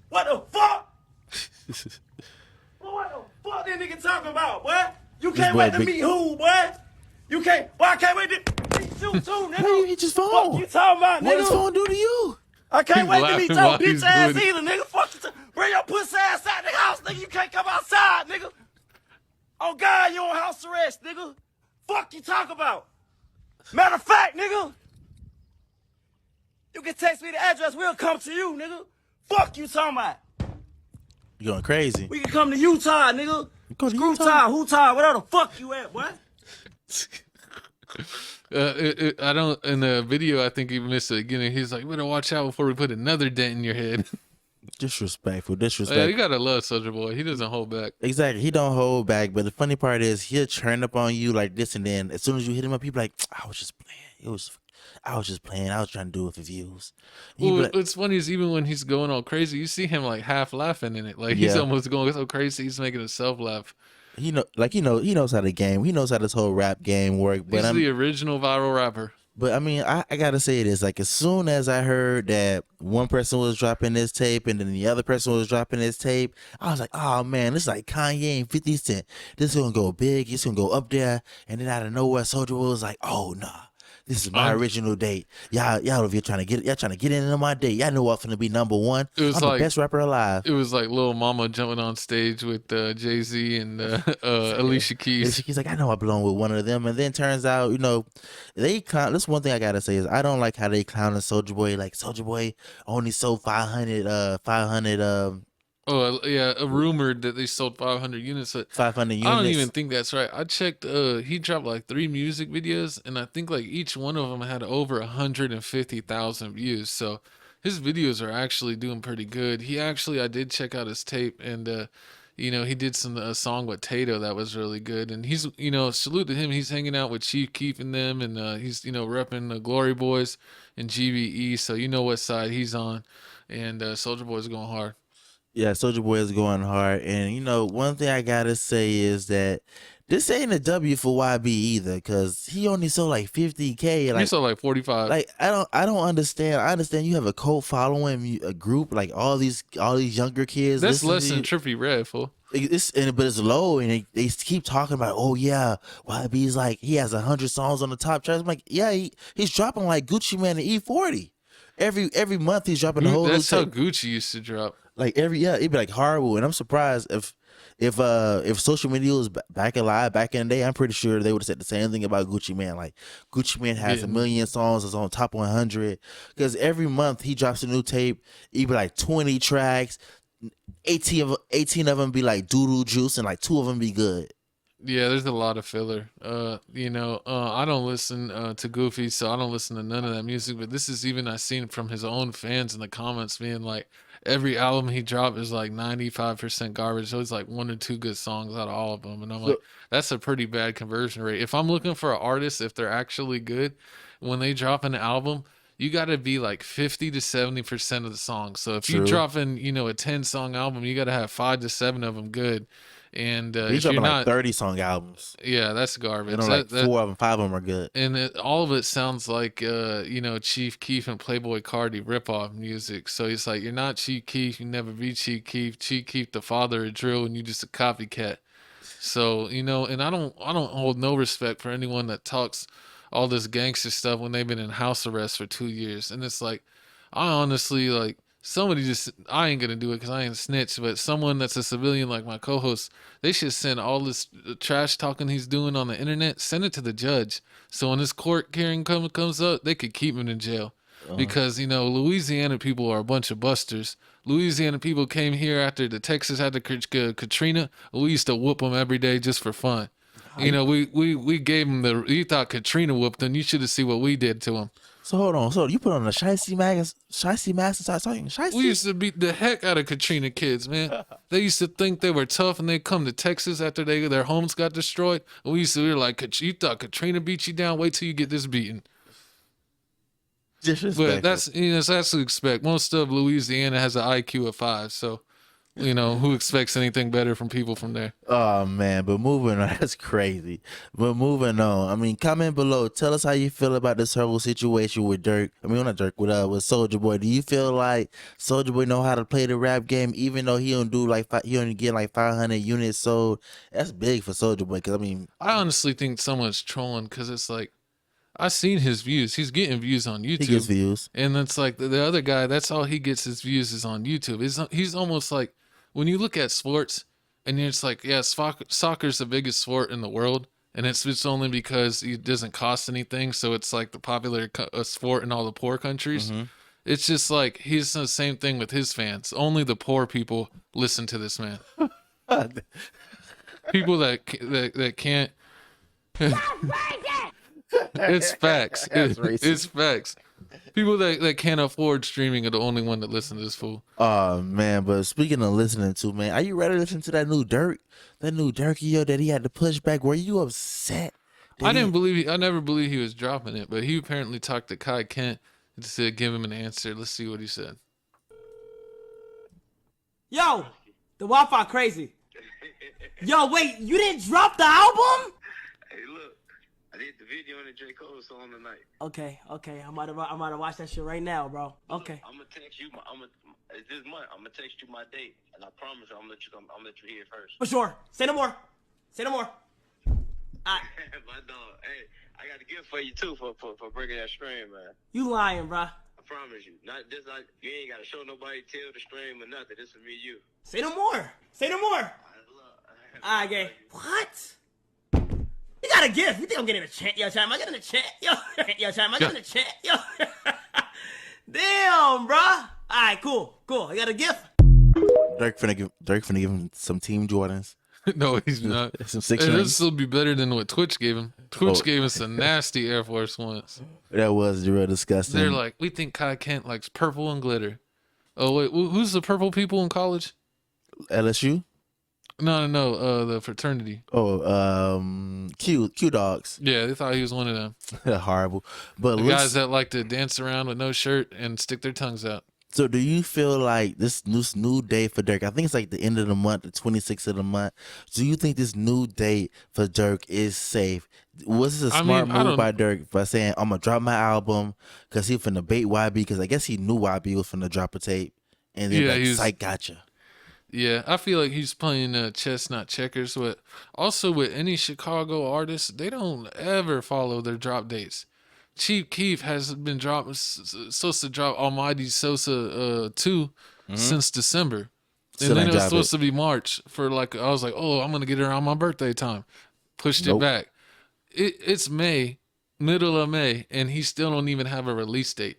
What the fuck? What the fuck that nigga talking about, boy? You can't wait to meet who, boy? You can't. Boy, I can't wait to meet you too, nigga. Why you hit his phone? Fuck you talking about, nigga? What does phone do to you? I can't wait to meet your bitch ass doing it. either, nigga. Fuck you. Bring your pussy ass out the house, nigga. You can't come outside, nigga. Oh, God, you on house arrest, nigga. Fuck you talk about. Matter of fact, nigga, you can text me the address. We'll come to you, nigga. Fuck you talking about. You going crazy? We can come to Utah, nigga. Go to Utah, whatever the fuck you at, boy. I don't. In the video, I think he missed it again. He's like, "Better watch out before we put another dent in your head." Disrespectful. Yeah, you gotta love Soulja Boy. He doesn't hold back. Exactly. He don't hold back. But the funny part is he'll turn up on you like this, and then as soon as you hit him up, he'll be like, I was just playing. I was just playing. I was trying to do it for views. Well, what's funny is even when he's going all crazy, you see him like half laughing in it. Like he's almost going so crazy, he's making himself laugh. He knows how the game. He knows how this whole rap game work. But He's the original viral rapper. But I mean, I gotta say this. Like, as soon as I heard that one person was dropping this tape and then the other person was dropping this tape, I was like, oh man, this is like Kanye and 50 Cent. This is gonna go big. It's gonna go up there. And then out of nowhere, Soulja was like, oh nah, This is my original date. Y'all if you're trying to get into my date. Y'all know I'm finna be number one. I'm the best rapper alive. It was like Lil Mama jumping on stage with Jay-Z and Alicia Keys. Alicia Keys like, I know I belong with one of them. And then turns out, you know, they clown. This one thing I gotta say is I don't like how they clowning Soulja Boy. Like Soulja Boy only sold 500 Oh yeah, rumored that they sold 500 units. 500 units. I don't even think that's right. I checked. He dropped like 3 music videos, and I think like each one of them had over 150,000 views. So his videos are actually doing pretty good. I did check out his tape, and you know, he did a song with Tato that was really good. And he's, you know, salute to him. He's hanging out with Chief Keef and them, and he's, you know, repping the Glory Boys and GBE. So you know what side he's on, and Soulja Boy's going hard. Yeah, Soulja Boy is going hard, and you know, one thing I gotta say is that this ain't a W for YB either, cause he only sold like 50K. Like, he sold like 45. Like I don't understand. I understand you have a cult following, a group like all these younger kids. That's less than Trippie Redd, fool. But it's low, and they keep talking about, oh yeah, YB's like he has 100 songs on the top charts. I'm like, yeah, he's dropping like Gucci Mane and E40 every month. He's dropping the whole. That's how Gucci used to drop. Like it'd be like horrible, and I'm surprised if social media was back alive back in the day, I'm pretty sure they would have said the same thing about Gucci Mane. Like Gucci Mane has 1 million songs, is on top 100, because every month he drops a new tape. It'd be like 20 tracks, 18 of them be like doodle juice, and like 2 of them be good. Yeah, there's a lot of filler. You know, I don't listen to Goofy, so I don't listen to none of that music. But this is even I seen from his own fans in the comments being like, every album he dropped is like 95% garbage. So it's like 1 or 2 good songs out of all of them. And I'm like, that's a pretty bad conversion rate. If I'm looking for an artist, if they're actually good, when they drop an album, you got to be like 50 to 70% of the songs. So if you drop in, you know, a 10-song album, you got to have 5 to 7 of them good. And he's dropping like 30-song albums. Yeah, that's garbage. You know, like 4 of them, 5 of them are good. And all of it sounds like, you know, Chief Keef and Playboy Cardi ripoff music. So he's like, you're not Chief Keef, you never be Chief Keef. Chief Keef, the father of drill, and you just a copycat. So, you know, and I don't hold no respect for anyone that talks all this gangster stuff when they've been in house arrest for 2 years. And it's like, I honestly like. Somebody just, I ain't gonna do it because I ain't snitch, but someone that's a civilian like my co-host, they should send all this trash talking he's doing on the internet, send it to the judge. So when this court hearing comes up, they could keep him in jail. Because, you know, Louisiana people are a bunch of busters. Louisiana people came here after the Texas had the Katrina. We used to whoop them every day just for fun. You know, we gave them you thought Katrina whooped them, you should have seen what we did to them. So hold on. So you put on a shiesty mask and start talking shiesty? We used to beat the heck out of Katrina kids, man. They used to think they were tough, and they'd come to Texas after their homes got destroyed. And we were like, you thought Katrina beat you down? Wait till you get this beaten. But that's to expect. Most of Louisiana has an IQ of 5, so you know who expects anything better from people from there. Oh man, but moving on, that's crazy. But moving on, I mean, comment below. Tell us how you feel about this whole situation with Dirk. I mean, not Dirk, with Soulja Boy. Do you feel like Soulja Boy know how to play the rap game, even though he only get like 500 units sold? That's big for Soulja Boy. Cause I mean, I honestly think someone's trolling because it's like, I've seen his views. He's getting views on YouTube. He gets views. And it's like the other guy, that's all he gets his views is on YouTube. He's almost like, when you look at sports and it's like, yeah, soccer's the biggest sport in the world. And it's only because it doesn't cost anything. So it's like the popular sport in all the poor countries. Mm-hmm. It's just like, he's the same thing with his fans. Only the poor people listen to this man. People that can't. It's facts. It's facts. People that can't afford streaming are the only one that listen to this fool. Oh man, but speaking of listening to, man, are you ready to listen to that new Dirk? That new Dirk that he had to push back. Were you upset? I never believed he was dropping it, but he apparently talked to Kai Kent to give him an answer. Let's see what he said. Yo, the Wi-Fi crazy. Yo, wait, you didn't drop the album? Hey, look, I did the video on the J. Cole song tonight. Okay, I'm about to watch that shit right now, bro. Okay. I'm gonna text you. This month, I'm gonna text you my date, and I promise you, I'm gonna let you hear it first. For sure. Say no more. Say no more. My dog. Hey, I got a gift for you too for breaking that stream, man. You lying, bro. I promise you. Not this. Like you ain't gotta show nobody tell the stream or nothing. This is me, you. Say no more. Say no more. All right, gay. What? You got a gift. You think I'm getting a chat? Yo, Chad, am I getting a chat? Yo, Chad, am I getting a chat? Yo. Damn, bro. All right, cool. I got a gift. Dirk finna give him some Team Jordans. No, he's not. Some 6 Hey, rings. this will be better than what Twitch gave him. Twitch gave us some nasty Air Force Ones. That was real disgusting. They're like, we think Kai Kent likes purple and glitter. Oh wait, who's the purple people in college? LSU. No, the fraternity. Oh, Q Dogs. Yeah, they thought he was one of them. Horrible. But The guys that like to dance around with no shirt and stick their tongues out. So do you feel like this new day for Dirk? I think it's like the end of the month, the 26th of the month. Do you think this new date for Dirk is safe? Was this a smart move by Dirk by saying, I'm going to drop my album because he finna bait YB? Because I guess he knew YB was finna drop a tape. And then psych, gotcha. Yeah, I feel like he's playing chess, not checkers. But also with any Chicago artist, they don't ever follow their drop dates. Chief Keef has been supposed to drop Almighty Sosa 2 since December. And then it was supposed to be March for like, I was like, oh, I'm going to get it around my birthday time. Pushed it back. It's May, middle of May, and he still don't even have a release date.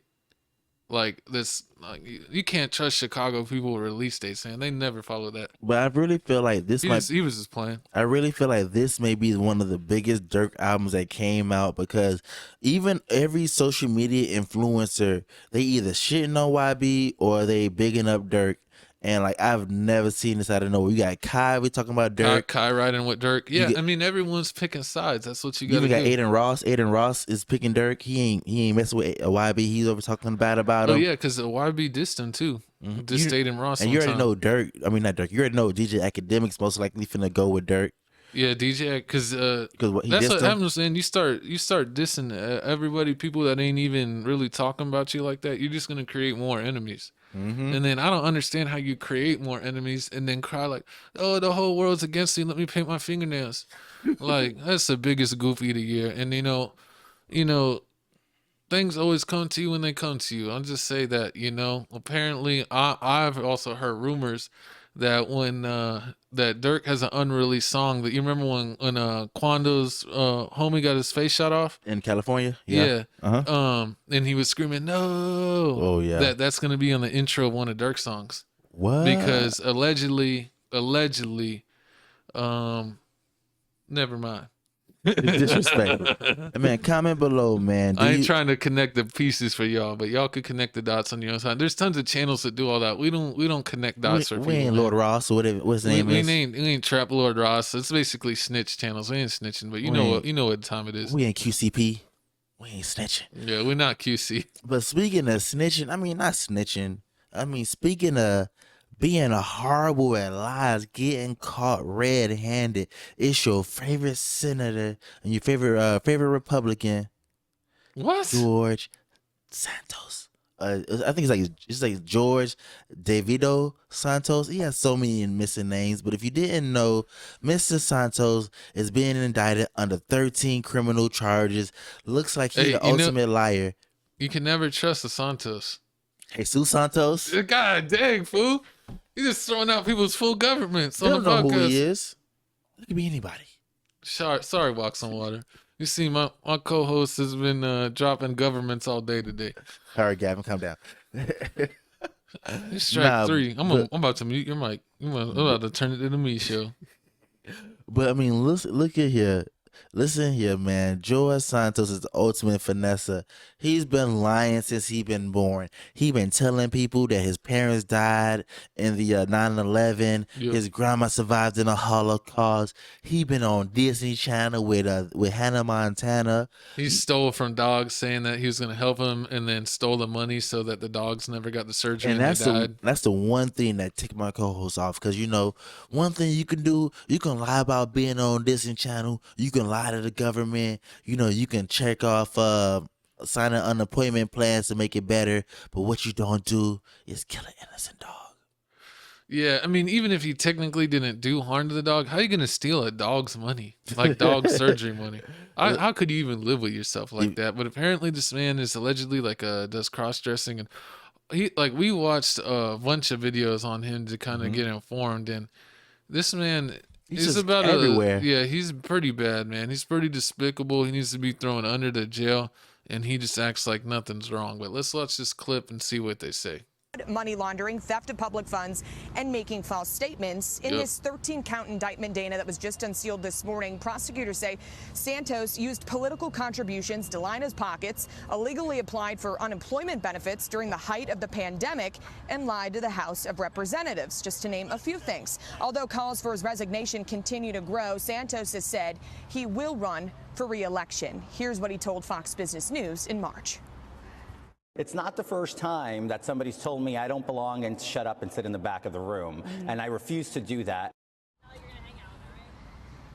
Like this, like you can't trust Chicago people with release dates, man. They never follow that. But I really feel like he was just playing. I really feel like this may be one of the biggest Dirk albums that came out because even every social media influencer, they either shitting on YB or they bigging up Dirk. And like I've never seen this out of nowhere. You got Kai, we talking about Dirk. Kai riding with Dirk. Yeah, I mean everyone's picking sides. That's what you got to do. You even got Aiden Ross. Aiden Ross is picking Dirk. He ain't messing with YB. He's over talking bad about him. Oh yeah, because YB dissed him too. Dissed Aiden Ross. And you already know Dirk. I mean not Dirk. You already know DJ Academics most likely finna go with Dirk. Yeah, DJ, because that's what happens. And you start dissing everybody, people that ain't even really talking about you like that. You're just gonna create more enemies. And then I don't understand how you create more enemies and then cry like, oh, the whole world's against you. Let me paint my fingernails. Like that's the biggest goofy of the year. And you know, things always come to you when they come to you. I'll just say that. Apparently I've also heard rumors that when that Dirk has an unreleased song that you remember when Quando's homie got his face shot off in California. Yeah. And he was screaming no. Oh yeah. That's gonna be on the intro of one of Dirk's songs. What? Because allegedly, never mind. It's disrespectful. Man, comment below, man. I ain't trying to connect the pieces for y'all, but y'all could connect the dots on your own side. There's tons of channels that do all that. We don't connect dots for people. We ain't Lord Ross or whatever. What's his name is? We ain't Trap Lord Ross. It's basically snitch channels. We ain't snitching, but you know what time it is. We ain't QCP. We ain't snitching. Yeah, we're not QC. But speaking of snitching, I mean not snitching. I mean speaking of being a horrible at lies, getting caught red-handed. It's your favorite senator and your favorite Republican. What? George Santos. I think it's like George Davido Santos. He has so many missing names, but if you didn't know, Mr. Santos is being indicted under 13 criminal charges. Looks like he's the ultimate liar. You can never trust the Santos. Jesus Santos. God dang, fool. He's just throwing out people's full governments on You the don't know podcast. who he is. It could be anybody. Sorry, Walks on Water. You see, my co-host has been dropping governments all day today. All right, Gavin, calm down. It's strike 3. I'm about to mute your mic. I'm about to turn it to the me show. But I mean, look at here. Listen here, man. George Santos is the ultimate finesser. He's been lying since he been born. He been telling people that his parents died in the 9/11. Yep. His grandma survived in the Holocaust. He been on Disney Channel with Hannah Montana. He stole from dogs, saying that he was going to help him, and then stole the money so that the dogs never got the surgery and they died. That's the one thing that ticked my co-host off. Because, one thing you can do, you can lie about being on Disney Channel. You can lie to the government. You can check off signing unemployment plans to make it better. But what you don't do is kill an innocent dog. Yeah, I mean, even if he technically didn't do harm to the dog, how are you gonna steal a dog's money, like dog surgery money? How could you even live with yourself like that? But apparently, this man is allegedly like does cross dressing, and we watched a bunch of videos on him to kind of get informed, and this man He's is just about everywhere. he's pretty bad, man. He's pretty despicable. He needs to be thrown under the jail, and he just acts like nothing's wrong. But let's watch this clip and see what they say. Money laundering, theft of public funds, and making false statements. In this 13-count indictment, Dana, that was just unsealed this morning, prosecutors say Santos used political contributions to line his pockets, illegally applied for unemployment benefits during the height of the pandemic, and lied to the House of Representatives, just to name a few things. Although calls for his resignation continue to grow, Santos has said he will run for re-election. Here's what he told Fox Business News in March. It's not the first time that somebody's told me I don't belong and shut up and sit in the back of the room, and I refuse to do that.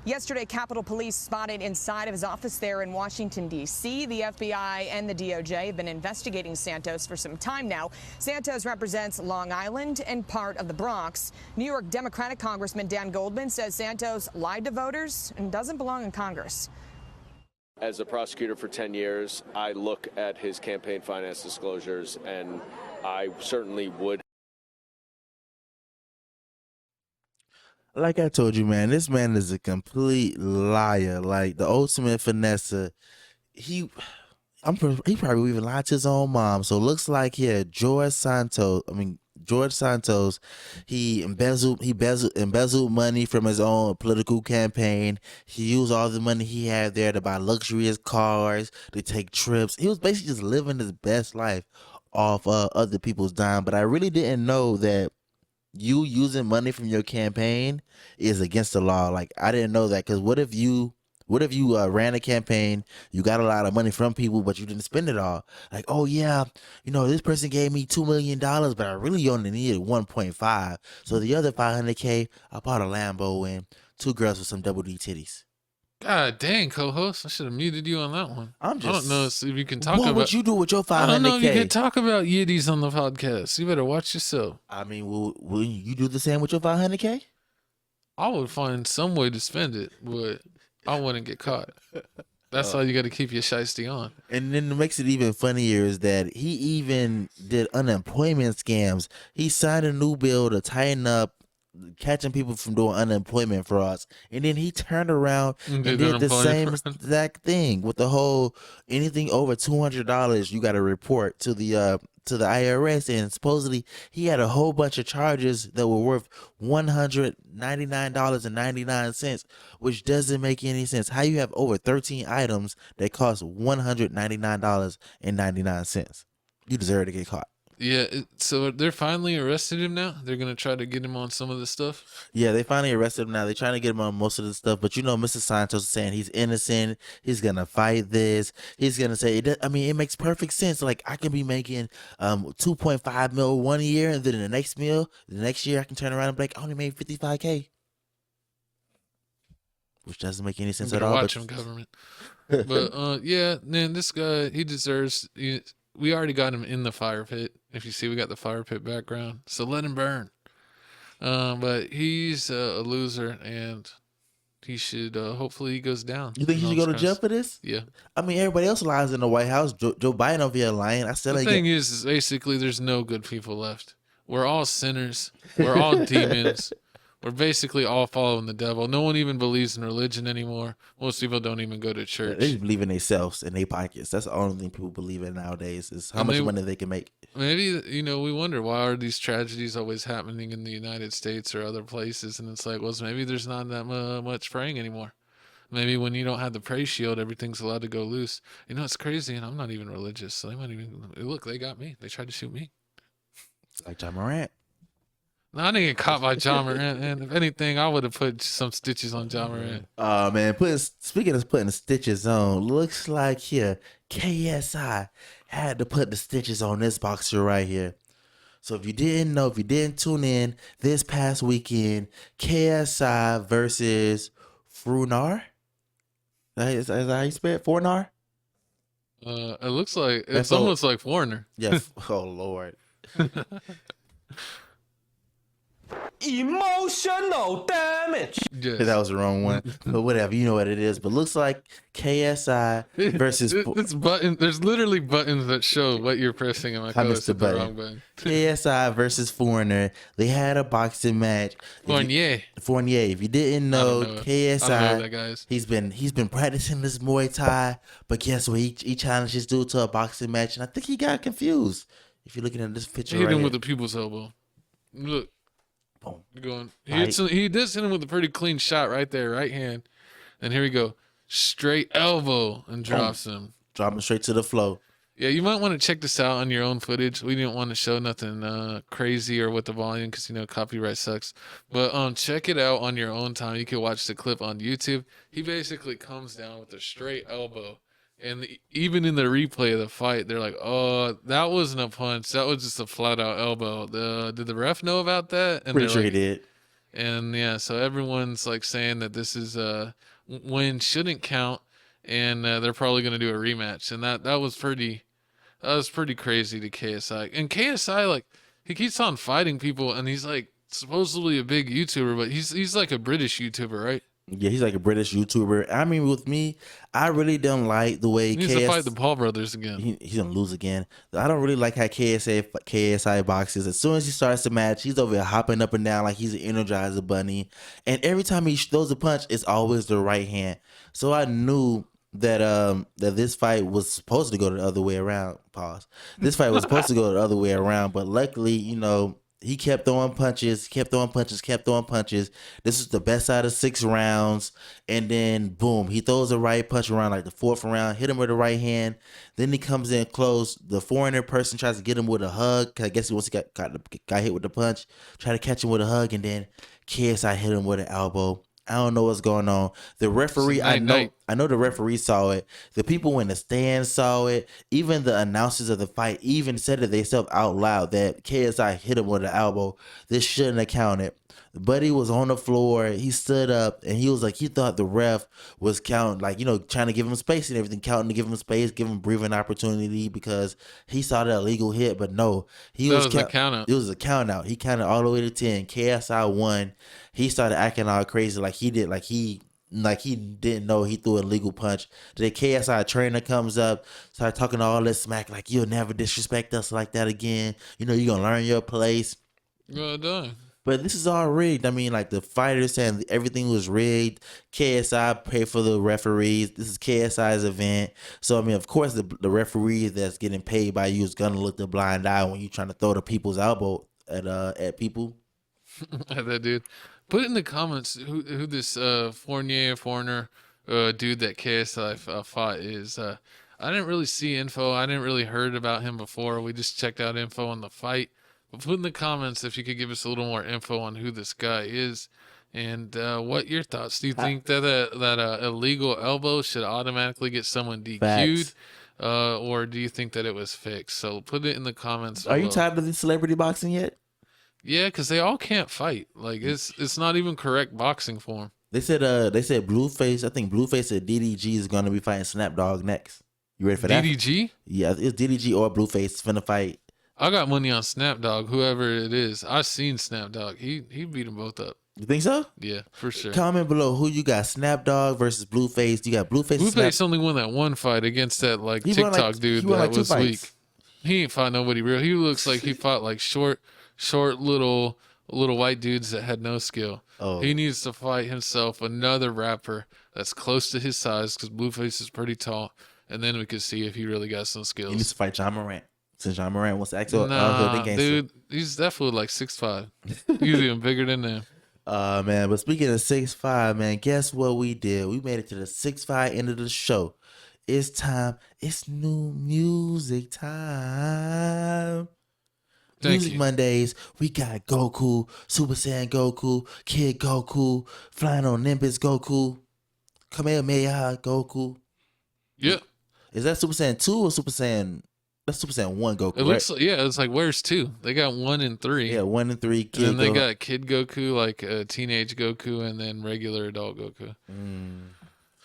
Yesterday, Capitol Police spotted inside of his office there in Washington, D.C. The FBI and the DOJ have been investigating Santos for some time now. Santos represents Long Island and part of the Bronx. New York Democratic Congressman Dan Goldman says Santos lied to voters and doesn't belong in Congress. As a prosecutor for 10 years, I look at his campaign finance disclosures, and I certainly would. Like I told you, man, this man is a complete liar. Like the ultimate finesse. He probably even lied to his own mom. So it looks like here, George Santos, he embezzled money from his own political campaign. He used all the money he had there to buy luxurious cars, to take trips. He was basically just living his best life off other people's dime. But I really didn't know that you using money from your campaign is against the law. Like, I didn't know that, because what if you ran a campaign, you got a lot of money from people, but you didn't spend it all? Like, oh yeah, this person gave me $2 million, but I really only needed 1.5. So the other $500K, I bought a Lambo and 2 girls with some double D titties. God dang, co-host, I should have muted you on that one. I don't know if you can talk what about. What would you do with your $500K? I don't know if you can talk about Yiddies on the podcast. You better watch yourself. I mean, will you do the same with your $500K? I would find some way to spend it, but I wouldn't get caught. That's why you got to keep your shiesty on. And then what makes it even funnier is that he even did unemployment scams. He signed a new bill to tighten up catching people from doing unemployment frauds, and then he turned around and did the same exact thing with the whole anything over $200 you got to report to the IRS. And supposedly he had a whole bunch of charges that were worth $199.99, which doesn't make any sense. How you have over 13 items that cost $199.99? You deserve to get caught. Yeah, so they're finally arrested him now? They're going to try to get him on some of the stuff? Yeah, they finally arrested him now. They're trying to get him on most of the stuff. But Mr. Santos is saying he's innocent. He's going to fight this. He's going to say, it makes perfect sense. Like, I can be making $2.5 million one year, and then the next year I can turn around and be like, I only made $55K. Which doesn't make any sense at all. Watch him, government. But, yeah, man, this guy, he deserves... We already got him in the fire pit. If you see, we got the fire pit background. So let him burn. But he's a loser, and he should, hopefully he goes down. You think he should go to jail for this? Yeah. I mean, everybody else lies in the White House. Joe Biden over here lying. The thing is basically there's no good people left. We're all sinners. We're all demons. We're basically all following the devil. No one even believes in religion anymore. Most people don't even go to church. They just believe in themselves and their pockets. That's the only thing people believe in nowadays is how much money they can make. Maybe, we wonder, why are these tragedies always happening in the United States or other places? And it's like, well, maybe there's not that much praying anymore. Maybe when you don't have the praise shield, everything's allowed to go loose. It's crazy, and I'm not even religious. So they might even, look, they got me. They tried to shoot me. Like John Morant. No, I didn't get caught by John Morant, and if anything, I would have put some stitches on John Morant. Oh man, speaking of putting the stitches on, looks like here KSI had to put the stitches on this boxer right here. So if you didn't know, if you didn't tune in, this past weekend, KSI versus Frunar. Is that how you spell it? Fornar? It looks like it's almost like Foreigner. Yeah. Oh Lord. Emotional damage. Yes. That was the wrong one, but whatever, you know what it is. But looks like KSI versus It's button. There's literally buttons that show what you're pressing, and my I missed co-host hit the button. wrong button. KSI versus Foreigner. They had a boxing match. Fournier. If you didn't know, I don't know KSI, who that guy is. he's been practicing this Muay Thai, but guess what? He challenged this dude to a boxing match, and I think he got confused. If you're looking at this picture, He hit right him here. with the people's elbow. Look. Boom. Going. Right. He did hit him with a pretty clean shot right there, right hand. And here we go. Straight elbow and drops him. Drop him straight to the floor. Yeah, you might want to check this out on your own footage. We didn't want to show nothing crazy or with the volume because, copyright sucks. But check it out on your own time. You can watch the clip on YouTube. He basically comes down with a straight elbow. And even in the replay of the fight, they're like, oh, that wasn't a punch. That was just a flat-out elbow. Did the ref know about that? And Pretty they're sure like, he did. And, yeah, so everyone's, saying that this is win shouldn't count. And they're probably going to do a rematch. And that was pretty crazy to KSI. And KSI, he keeps on fighting people, and he's supposedly a big YouTuber, but he's like a British YouTuber, right? Yeah, he's like a British YouTuber. I mean, with me, I really don't like the way He needs to fight the Paul brothers again. He's gonna lose again. I don't really like how KSI boxes. As soon as he starts the match, he's over here hopping up and down like he's an Energizer bunny. And every time he throws a punch, it's always the right hand. So I knew that that this fight was supposed to go the other way around. Pause. This fight was supposed to go the other way around, but luckily, he kept throwing punches. This is the best out of 6 rounds. And then, boom, he throws a right punch around the 4th round, hit him with the right hand. Then he comes in close. The foreigner person tries to get him with a hug. I guess he got hit with the punch. Try to catch him with a hug, and then KSI hit him with an elbow. I don't know what's going on. The referee, I know the referee saw it. The people in the stands saw it. Even the announcers of the fight even said it themselves out loud that KSI hit him with an elbow. This shouldn't have counted. Buddy was on the floor. He stood up and he was he thought the ref was counting, trying to give him space and everything, counting to give him space, give him breathing opportunity because he saw the illegal hit. But no, it was a count out. It was a count out. He counted all the way to 10. KSI won. He started acting all crazy like he didn't know he threw an illegal punch. The KSI trainer comes up, started talking all this smack like, you'll never disrespect us like that again. You're gonna learn your place. Well done. But this is all rigged. I mean, the fighters saying everything was rigged. KSI paid for the referees. This is KSI's event. So, I mean, of course, the referee that's getting paid by you is going to look the blind eye when you're trying to throw the people's elbow at people. At that dude. Put in the comments who this foreigner dude that KSI fought is. I didn't really see info. I didn't really heard about him before. We just checked out info on the fight. But put in the comments if you could give us a little more info on who this guy is and what your thoughts. Do you think that illegal elbow should automatically get someone DQ'd? Or do you think that it was fixed? So put it in the comments. Are you tired of the celebrity boxing yet? Yeah, because they all can't fight. It's not even correct boxing form. They said Blueface. I think Blueface said DDG is going to be fighting Snapdog next. You ready for that? DDG? Yeah, it's DDG or Blueface finna fight. I got money on Snapdog, whoever it is. I seen Snapdog. He beat them both up. You think so? Yeah, for sure. Comment below who you got, Snapdog versus Blueface. You got Blueface. Blueface only won that one fight against that TikTok dude that was weak. He ain't fought nobody real. He looks like he fought short little white dudes that had no skill. Oh. He needs to fight himself another rapper that's close to his size because Blueface is pretty tall, and then we could see if he really got some skills. He needs to fight John Morant. Since John Morant wants to act dude, he's definitely 6'5". He's even bigger than them. Man, but speaking of 6'5", man, guess what we did? We made it to the 6'5" end of the show. It's time. It's new music time. Music Mondays. We got Goku, Super Saiyan Goku, Kid Goku, Flying on Nimbus Goku, Kamehameha Goku. Yeah. Is that Super Saiyan 2 or Super Saiyan? That's Super Saiyan 1 Goku. It looks like, it's where's 2? They got 1 and 3. Yeah, 1 and 3. And then they got Kid Goku, teenage Goku, and then regular adult Goku.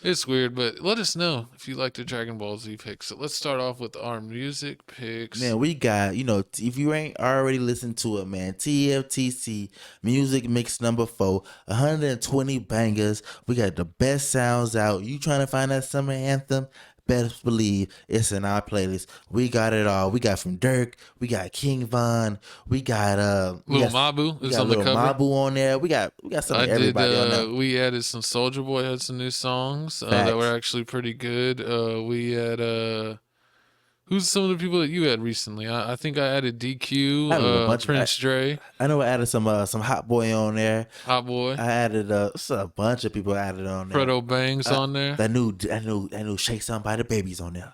It's weird, but let us know if you like the Dragon Ball Z picks. So let's start off with our music picks. Man, we got, if you ain't already listened to it, man, TFTC Music Mix number 4, 120 bangers. We got the best sounds out. You trying to find that summer anthem? Best believe it's in our playlist. We got it all. We got from Dirk. We got King Von. We got Lil Mabu is on the cover. Mabu on there. We got some of everybody on there. We added some Soulja Boy had some new songs that were actually pretty good. We had who's some of the people that you had recently? I think I added DQ, Prince Dre. I know I added some Hot Boy on there. Hot Boy. I added a bunch of people added on there. Fredo Bangs on there. That new Shake Somebody Baby's on there.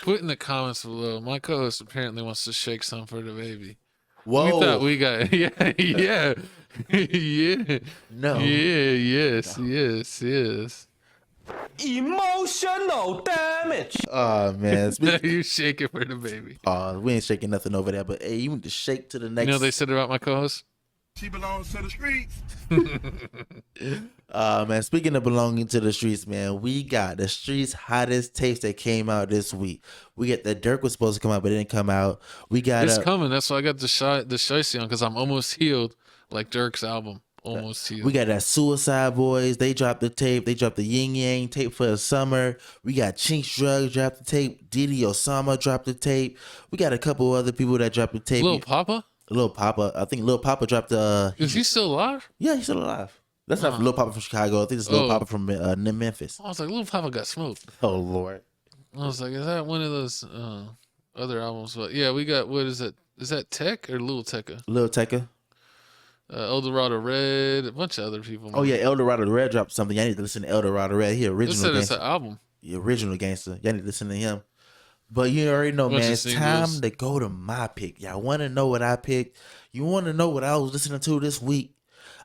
Put in the comments below. My co-host apparently wants to shake some for the baby. Whoa. We thought we got yeah. No. Yes. Emotional damage. Oh man, you shake it for the baby. Oh, we ain't shaking nothing over there. But hey, you need to shake to the next. You know what they said about my co-host? She belongs to the streets. Man, speaking of belonging to the streets, man, we got the streets hottest tapes that came out this week. We got the Dirk was supposed to come out, but it didn't come out. We got it's coming. That's why I got the Shiesty on, because I'm almost healed, like Dirk's album. Almost healed. We got that Suicide Boys. They dropped the tape. They dropped the Yin Yang tape for the summer. We got Chinks Drugs dropped the tape. Didi Osama dropped the tape. We got a couple other people that dropped the tape. Lil Papa. I think Lil Papa dropped the. Is he still alive? Yeah, he's still alive. That's not Lil Papa from Chicago. I think it's Lil Papa from Memphis. I was like, Lil Papa got smoked. Oh Lord. I was like, is that one of those other albums? But yeah, we got, what is it? Is that Tech or Lil Tecca? Lil Tecca. Eldorado Red, a bunch of other people. Man. Oh yeah, Eldorado Red dropped something. Y'all need to listen to Eldorado Red. He original. They said it's gangster. an album. The original gangster. Y'all need to listen to him. But you already know, man. It's time to go to my pick. Y'all want to know what I picked? You want to know what I was listening to this week?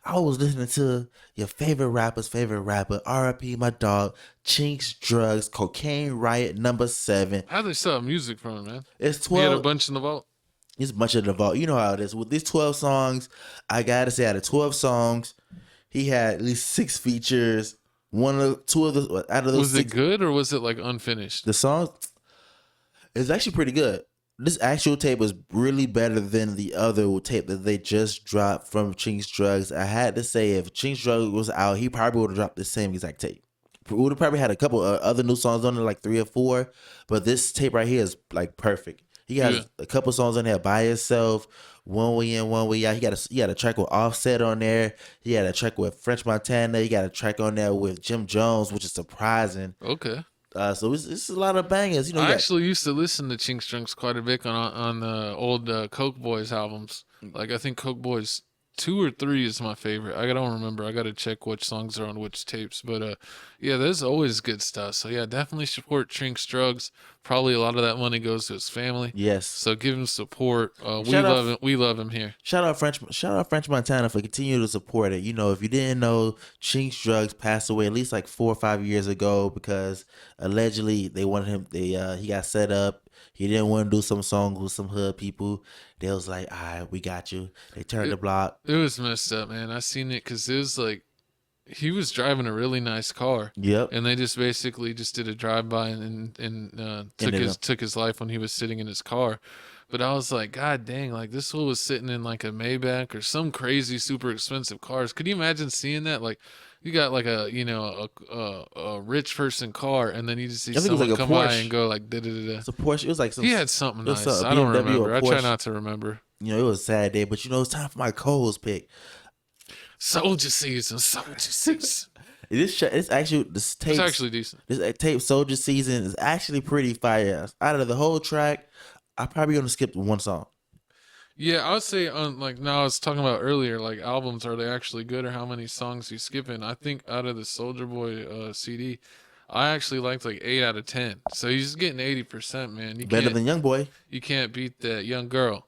I was listening to your favorite rapper's favorite rapper, R.I.P. my dog, Chinks Drugs, Cocaine Riot #7. How they sell music from, man? It's 12. He had a bunch in the vault. It's a bunch in the vault. You know how it is. With these 12 songs, I gotta say, out of 12 songs, he had at least 6 features. Out of those. Was 6, it good or was it like unfinished? The song is actually pretty good. This actual tape was really better than the other tape that they just dropped from Chinks Drugs. I had to say, if Chinks Drugs was out, he probably would have dropped the same exact tape. We would have probably had a couple of other new songs on there, like 3 or 4. But this tape right here is like perfect. He has a couple songs on there by himself, One Way In, One Way Out. He had a track with Offset on there. He had a track with French Montana. He got a track on there with Jim Jones, which is surprising. Okay. So it's a lot of bangers. I actually used to listen to Chinks Drugs quite a bit on the old Coke Boys albums. Like I think Coke Boys 2 or 3 is my favorite. I don't remember. I got to check which songs are on which tapes. But yeah, there's always good stuff. So yeah, definitely support Chinks Drugs. Probably a lot of that money goes to his family. Yes. So give him support. We love him here. Shout out French Montana for continuing to support it. You know, if you didn't know, Chinks Drugs passed away at least like 4 or 5 years ago because allegedly they wanted him. He got set up. He didn't want to do some songs with some hood people. They was like, all right, we got you. They turned the block. It was messed up, man. I seen it because it was like, he was driving a really nice car. Yep. And they just basically did a drive-by and took his life when he was sitting in his car. But I was like, God dang, like this fool was sitting in like a Maybach or some crazy super expensive cars. Could you imagine seeing that? Like you got like a rich person car, and then you just see someone come by and go like da da da. It's a Porsche. It was like he had something nice. I don't remember. I try not to remember. You know, it was a sad day, but you know, it's time for my co-host pick. Soldier Season. It's actually decent. This tape Soldier Season is actually pretty fire. Out of the whole track, I probably gonna skip one song. Yeah, I would say now I was talking about earlier, like albums, are they actually good or how many songs you skipping? I think out of the Soldier Boy CD, I actually liked like 8 out of 10. So he's getting 80%, man. Better than Young Boy. You can't beat that Young Girl.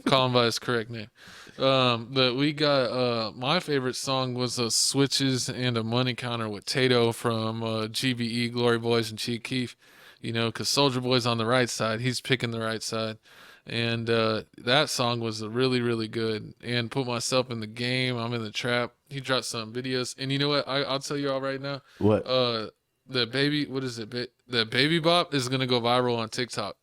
Call him by his correct name. But we got my favorite song was Switches and a Money Counter with Tato from GBE, Glory Boys, and Chief Keef. You know, because Soldier Boy's on the right side. He's picking the right side. And that song was really, really good. And Put Myself in the Game, I'm in the Trap. He dropped some videos. And you know what? I'll tell you all right now. What? The Baby, what is it? The Baby Bop is going to go viral on TikTok.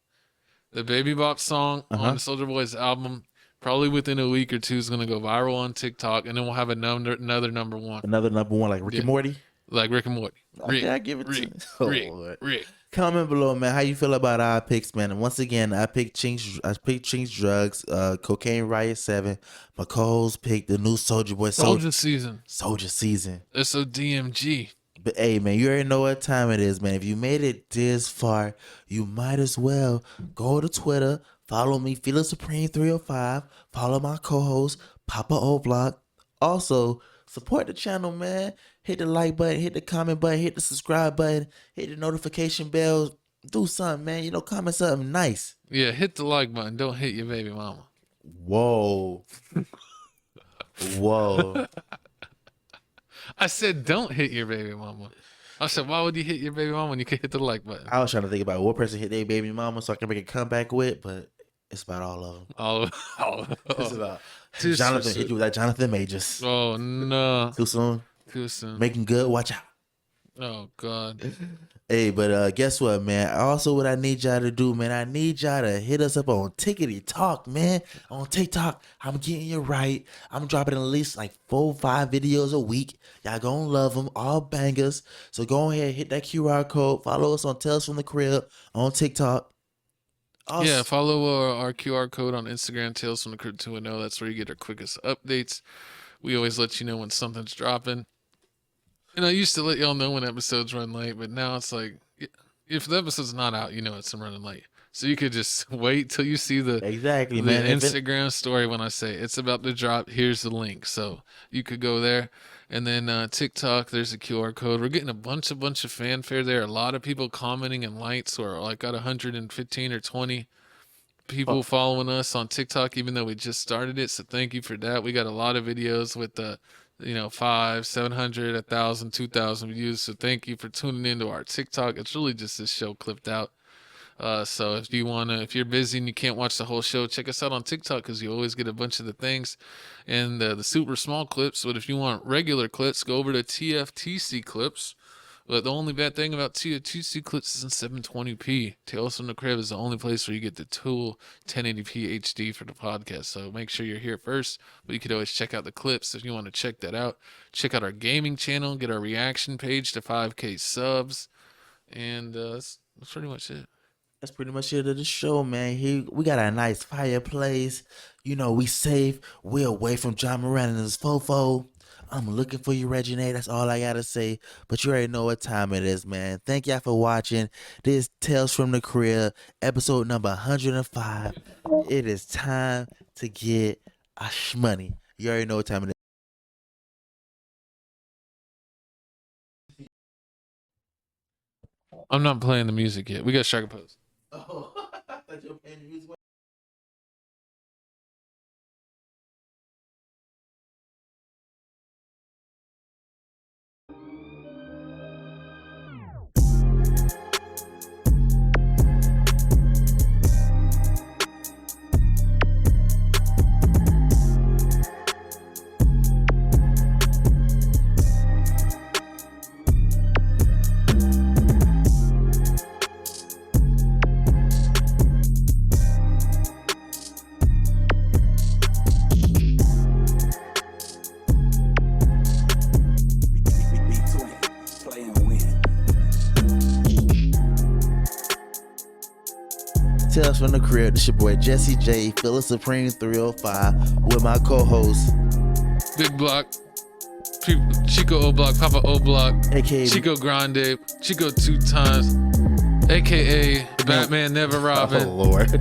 The Baby Bop song on the Soulja Boy's album, probably within a week or two, is going to go viral on TikTok. And then we'll have another number one. Another number one like Rick and Morty? Like Rick and Morty. Okay, I give it to you. Rick. Comment below, man. How you feel about our picks, man? And once again, I picked Chinks Drugs, Cocaine Riot 7. My co-host picked the new Soulja Boy. Soulja Season. Soulja Season. SODMG. But hey, man, you already know what time it is, man. If you made it this far, you might as well go to Twitter, follow me, Feel Supreme 305, follow my co-host, Papa O Block. Also, support the channel, man. Hit the like button, hit the comment button, hit the subscribe button, hit the notification bell. Do something, man. You know, comment something nice. Yeah, hit the like button. Don't hit your baby mama. Whoa. Whoa. I said don't hit your baby mama. I said, why would you hit your baby mama when you can hit the like button? I was trying to think about what person hit their baby mama so I can make a comeback with, but it's about all of them. It's about Jonathan hit you with that Jonathan Majors. Oh, no. Too soon? Too soon. Making good? Watch out. Oh, God. Hey, but guess what, man? Also, what I need y'all to do, man, I need y'all to hit us up on Tickety Talk, man. On TikTok, I'm getting you right. I'm dropping at least like 4 or 5 videos a week. Y'all gonna love them, all bangers. So go ahead, hit that QR code. Follow us on Tales from the Crib on TikTok. Also, yeah, follow our QR code on Instagram, Tales from the Crib 2.0. That's where you get our quickest updates. We always let you know when something's dropping. And I used to let y'all know when episodes run late, but now it's like, if the episode's not out, you know it's running late. So you could just wait till you see the man. Instagram story when I say it's about to drop. Here's the link. So you could go there. And then TikTok, there's a QR code. We're getting a bunch of fanfare there. A lot of people commenting and likes. We're like got 115 or 20 people following us on TikTok, even though we just started it. So thank you for that. We got a lot of videos with the 500, 700, 1,000, 2,000 views. So thank you for tuning into our TikTok. It's really just this show clipped out. So if you're busy and you can't watch the whole show, check us out on TikTok because you always get a bunch of the things and the super small clips. But if you want regular clips, go over to TFTC clips. But the only bad thing about TFTC clips is in 720p. Tales from the Crib is the only place where you get the tool 1080p HD for the podcast. So make sure you're here first. But you could always check out the clips if you want to check that out. Check out our gaming channel. Get our reaction page to 5K subs. And that's pretty much it. That's pretty much it of the show, man. We got a nice fireplace. We safe. We're away from John Morant and his fofo. I'm looking for you, Reggie. That's all I gotta say. But you already know what time it is, man. Thank y'all for watching this Tales from the Crib, episode number 105. It is time to get our shmoney. You already know what time it is. I'm not playing the music yet. We got Sharpe Post. Oh, I thought you were playing the music. Tales from the Crib. It's your boy Jesse J, Phyllis Supreme 305, with my co-host Big Block, Chico O Block, Papa O Block, aka Chico Grande, Chico 2 times, aka Batman Never Robin. Oh Lord.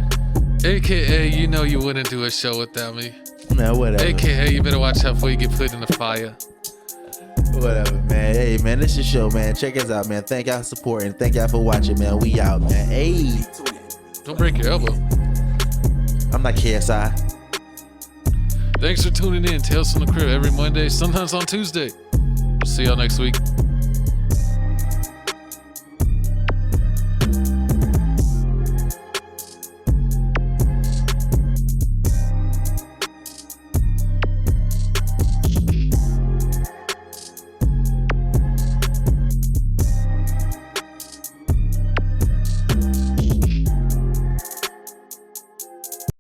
AKA you wouldn't do a show without me. Man, whatever. AKA you better watch out before you get put in the fire. Whatever, man. Hey, man, this is your show, man. Check us out, man. Thank y'all for supporting. Thank y'all for watching, man. We out, man. Hey. Don't break your elbow. I'm not KSI. Thanks for tuning in. Tales from the Crib every Monday, sometimes on Tuesday. We'll see y'all next week.